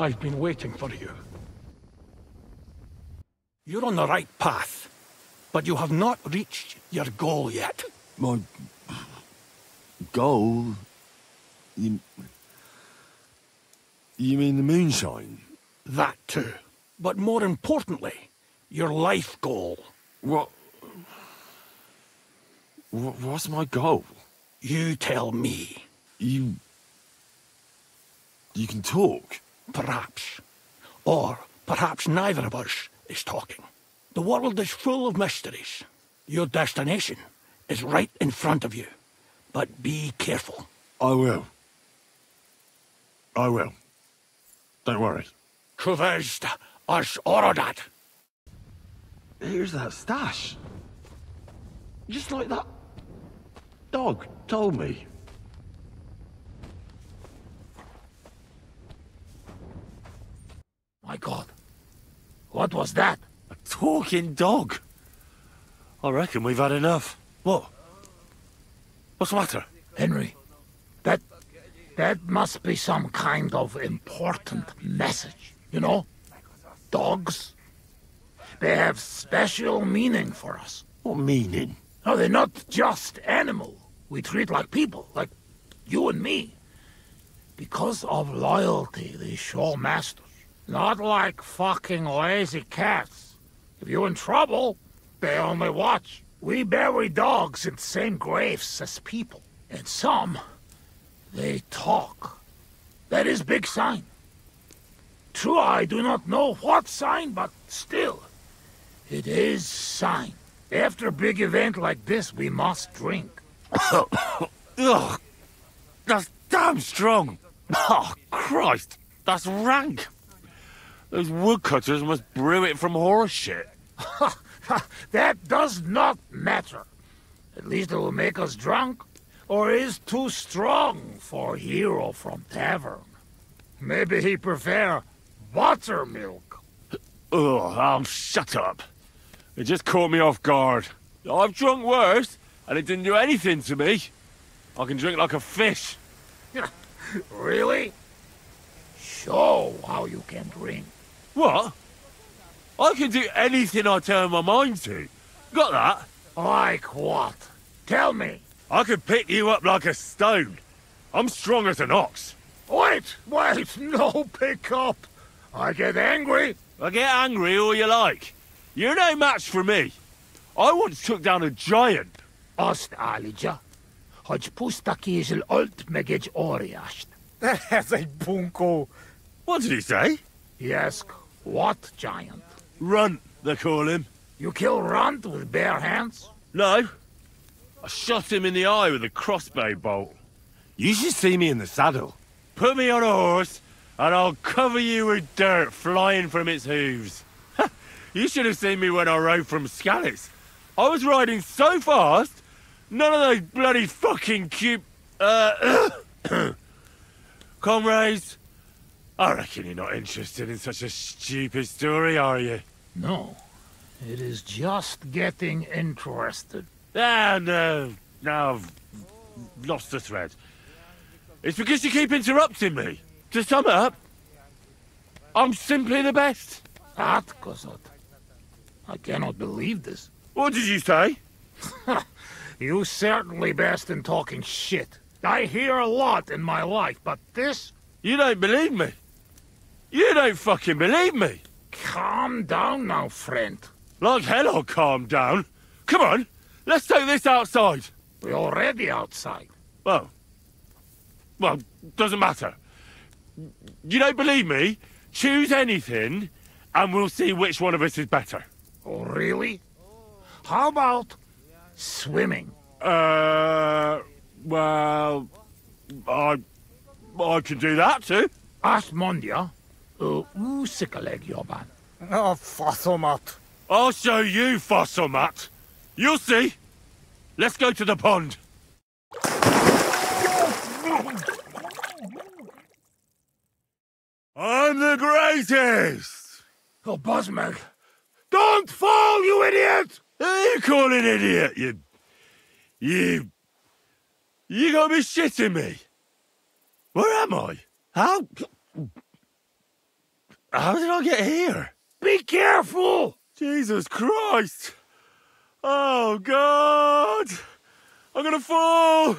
I've been waiting for you. You're on the right path, but you have not reached your goal yet. My goal? You mean the moonshine? That too. But more importantly, your life goal. What's my goal? You tell me. You can talk? Perhaps. Or perhaps neither of us is talking. The world is full of mysteries. Your destination is right in front of you. But be careful. I will. Don't worry. Kuvest as orodat. Here's that stash. Just like that dog told me. My God. What was that? A talking dog. I reckon we've had enough. What? What's the matter? Henry, that must be some kind of important message, you know? Dogs, they have special meaning for us. What meaning? No, they're not just animal we treat like people, like you and me. Because of loyalty they show masters. Not like fucking lazy cats. If you're in trouble, they only watch. We bury dogs in the same graves as people. And some, they talk. That is big sign. True, I do not know what sign, but still, it is sign. After a big event like this, we must drink. Ugh, that's damn strong. Oh, Christ, that's rank. Those woodcutters must brew it from horse shit. That does not matter. At least it will make us drunk. Or is too strong for a hero from tavern. Maybe he prefer buttermilk. Oh, shut up. It just caught me off guard. I've drunk worse, and it didn't do anything to me. I can drink like a fish. Really? Show how you can drink. What? I can do anything I turn my mind to. Got that? Like what? Tell me. I could pick you up like a stone. I'm strong as an ox. Wait, no pick up. I get angry. I get angry all you like. You're no match for me. I once took down a giant. Ost Alija. Hodge pusta kiesel olt megej oriast. That's a bunko. What did he say? He asked, what giant? Runt, they call him. You kill Runt with bare hands? No. I shot him in the eye with a crossbow bolt. You should see me in the saddle. Put me on a horse, and I'll cover you with dirt flying from its hooves. You should have seen me when I rode from Scallis. I was riding so fast, none of those bloody fucking comrades. I reckon you're not interested in such a stupid story, are you? No. It is just getting interested. Ah, no. Now I've lost the thread. It's because you keep interrupting me. To sum it up, I'm simply the best. That, Kosot. I cannot believe this. What did you say? You certainly best in talking shit. I hear a lot in my life, but this... You don't believe me. You don't fucking believe me. Calm down now, friend. Like hell I'll calm down. Come on, let's take this outside. We're already outside. Well, doesn't matter. You don't believe me? Choose anything, and we'll see which one of us is better. Oh, really? How about swimming? Well, I can do that too. Asmondia, usikaleg joban. Oh, Fossilmutt. I'll show you, Fossilmutt. You'll see. Let's go to the pond. I'm the greatest! Oh, Bosmeg. Don't fall, you idiot! Who are you calling idiot, You gotta be shitting me. Where am I? How did I get here? Be careful! Jesus Christ! Oh, God! I'm gonna fall!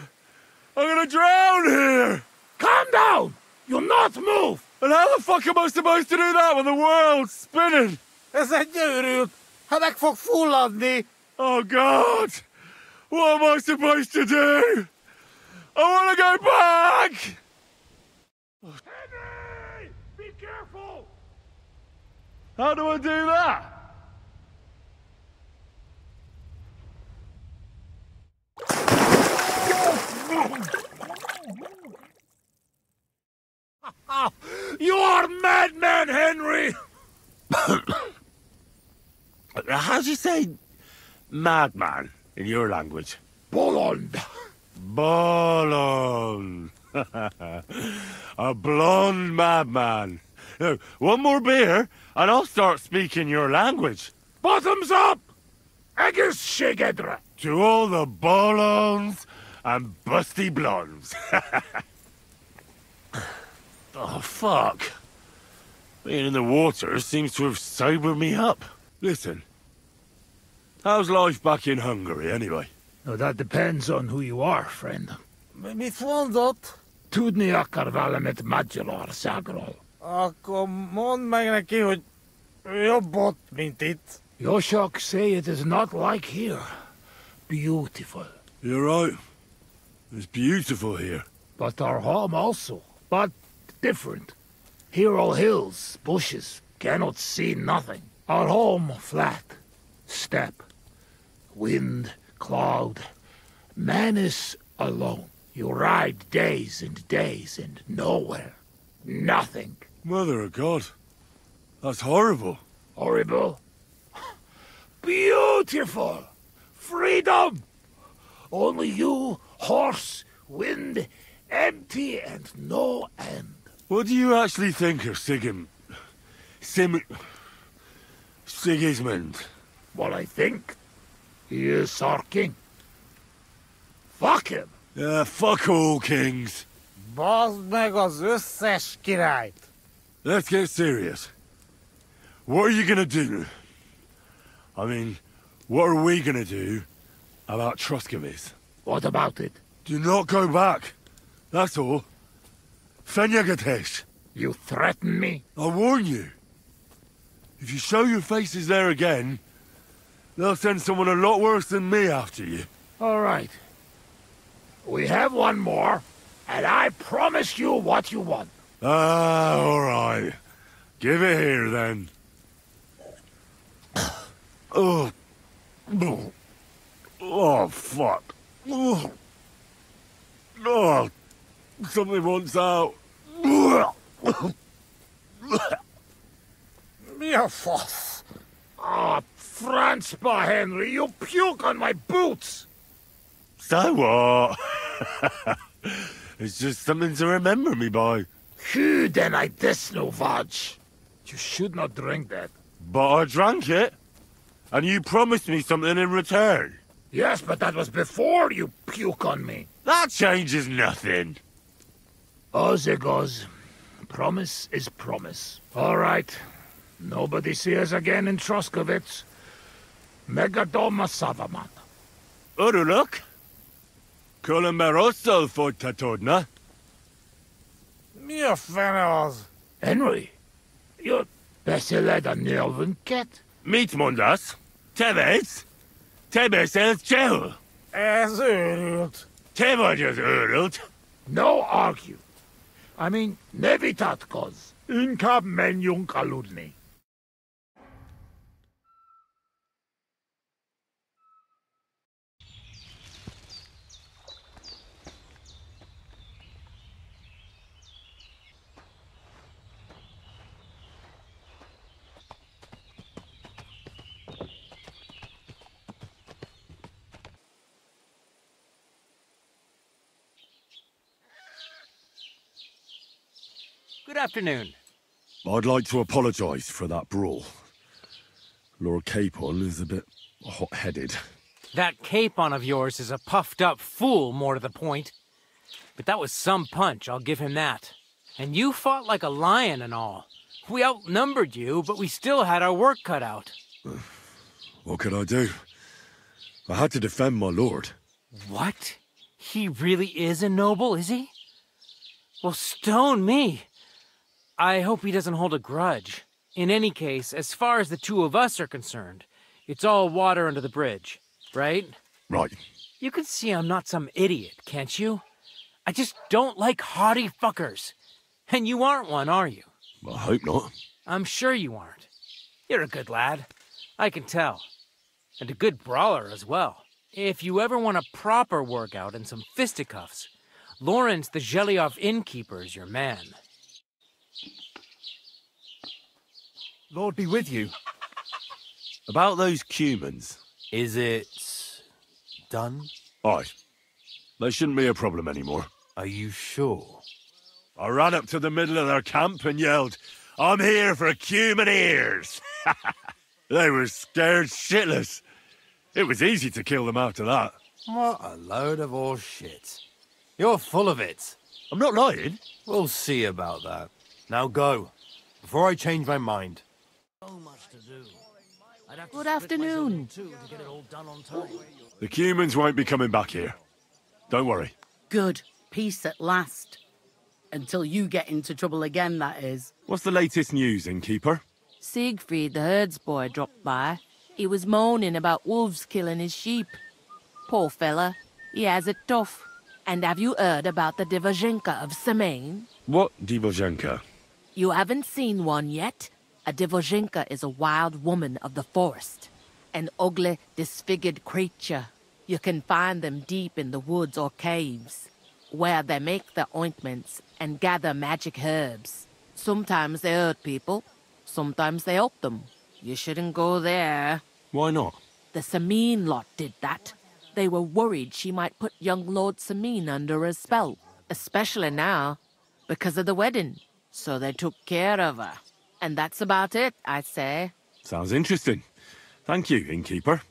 I'm gonna drown here! Calm down! You'll not move! And how the fuck am I supposed to do that when the world's spinning? Ez egy gyűrűt! Ha meg fog fulladni! Oh, God! What am I supposed to do? I want to go back! Henry! Be careful! How do I do that? You are madman, Henry! How do you say madman in your language? Bolond. Bolond. A blonde madman. Now, one more beer, and I'll start speaking your language. Bottoms up! Eggers shigedra. To all the bolons and busty blondes. Oh, fuck. Being in the water seems to have sobered me up. Listen, how's life back in Hungary, anyway? No, that depends on who you are, friend. Mit mondott? Tudni akar velemet Magyarországról. Akkor mondd meg neki, hogy jobb ott, mint itt. Yoshok say it is not like here. Beautiful. You're right. It's beautiful here. But our home also. But different. Here all hills, bushes, cannot see nothing. Our home flat. Steppe. Wind, cloud. Man is alone. You ride days and nowhere. Nothing. Mother of God. That's horrible. Horrible? Beautiful! Freedom! Only you, horse, wind, empty and no end. What do you actually think of Sigismund? What I think? He is our king. Fuck him! Fuck all kings. Bazd meg az összes királyt! Let's get serious. What are you gonna do? I mean, what are we gonna do about Troskovitz? What about it? Do not go back. That's all. Fenyagetesh. You threaten me? I warn you. If you show your faces there again, they'll send someone a lot worse than me after you. All right. We have one more, and I promise you what you want. All right. Give it here, then. Oh. Oh, fuck. Oh. Oh. Something wants out. Mir Voss. Ah, Franzpa, Henry, you puke on my boots. So what? It's just something to remember me by. Phew, then I no vaj. You should not drink that. But I drank it. And you promised me something in return. Yes, but that was before you puke on me. That changes nothing. As it goes. Promise is promise. All right. Nobody see us again in Troskovitz. Megadoma Savaman. Uruluk? Kolumberoso for Tatodna. Mir fenners. Henry, you're better led a Nelvin cat. Meet Mundas. Tebes. Tebes el Chel. As urult. Tevajas urult. No argue. I mean, nevitatkos. Inkab menjung kaludni. Good afternoon. I'd like to apologise for that brawl. Lord Capon is a bit hot-headed. That Capon of yours is a puffed-up fool, more to the point. But that was some punch, I'll give him that. And you fought like a lion and all. We outnumbered you, but we still had our work cut out. What could I do? I had to defend my lord. What? He really is a noble, is he? Well, stone me. I hope he doesn't hold a grudge. In any case, as far as the two of us are concerned, it's all water under the bridge, right? Right. You can see I'm not some idiot, can't you? I just don't like haughty fuckers. And you aren't one, are you? I hope not. I'm sure you aren't. You're a good lad. I can tell. And a good brawler as well. If you ever want a proper workout and some fisticuffs, Lawrence the Zhelyov innkeeper is your man. Lord be with you. About those Cumans. Is it... done? Aye. They shouldn't be a problem anymore. Are you sure? I ran up to the middle of their camp and yelled, "I'm here for Cuman ears!" They were scared shitless. It was easy to kill them after that. What a load of all shit. You're full of it. I'm not lying. We'll see about that. Now go, before I change my mind. So much to do. Good afternoon. The Cumans won't be coming back here. Don't worry. Good. Peace at last. Until you get into trouble again, that is. What's the latest news, innkeeper? Siegfried, the herdsboy, dropped by. He was moaning about wolves killing his sheep. Poor fella. He has it tough. And have you heard about the Divozhenka of Semaine? What Divozhenka? You haven't seen one yet? A Divozhenka is a wild woman of the forest. An ugly, disfigured creature. You can find them deep in the woods or caves, where they make their ointments and gather magic herbs. Sometimes they hurt people, sometimes they help them. You shouldn't go there. Why not? The Sameen lot did that. They were worried she might put young Lord Sameen under a spell, especially now, because of the wedding. So they took care of her. And that's about it, I'd say. Sounds interesting. Thank you, innkeeper.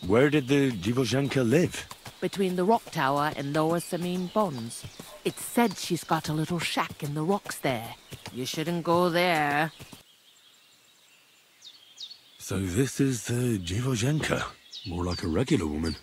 Where did the Dziewozhenka live? Between the rock tower and Lower Samin Bonds. It's said she's got a little shack in the rocks there. You shouldn't go there. So this is the Dziewozhenka. More like a regular woman.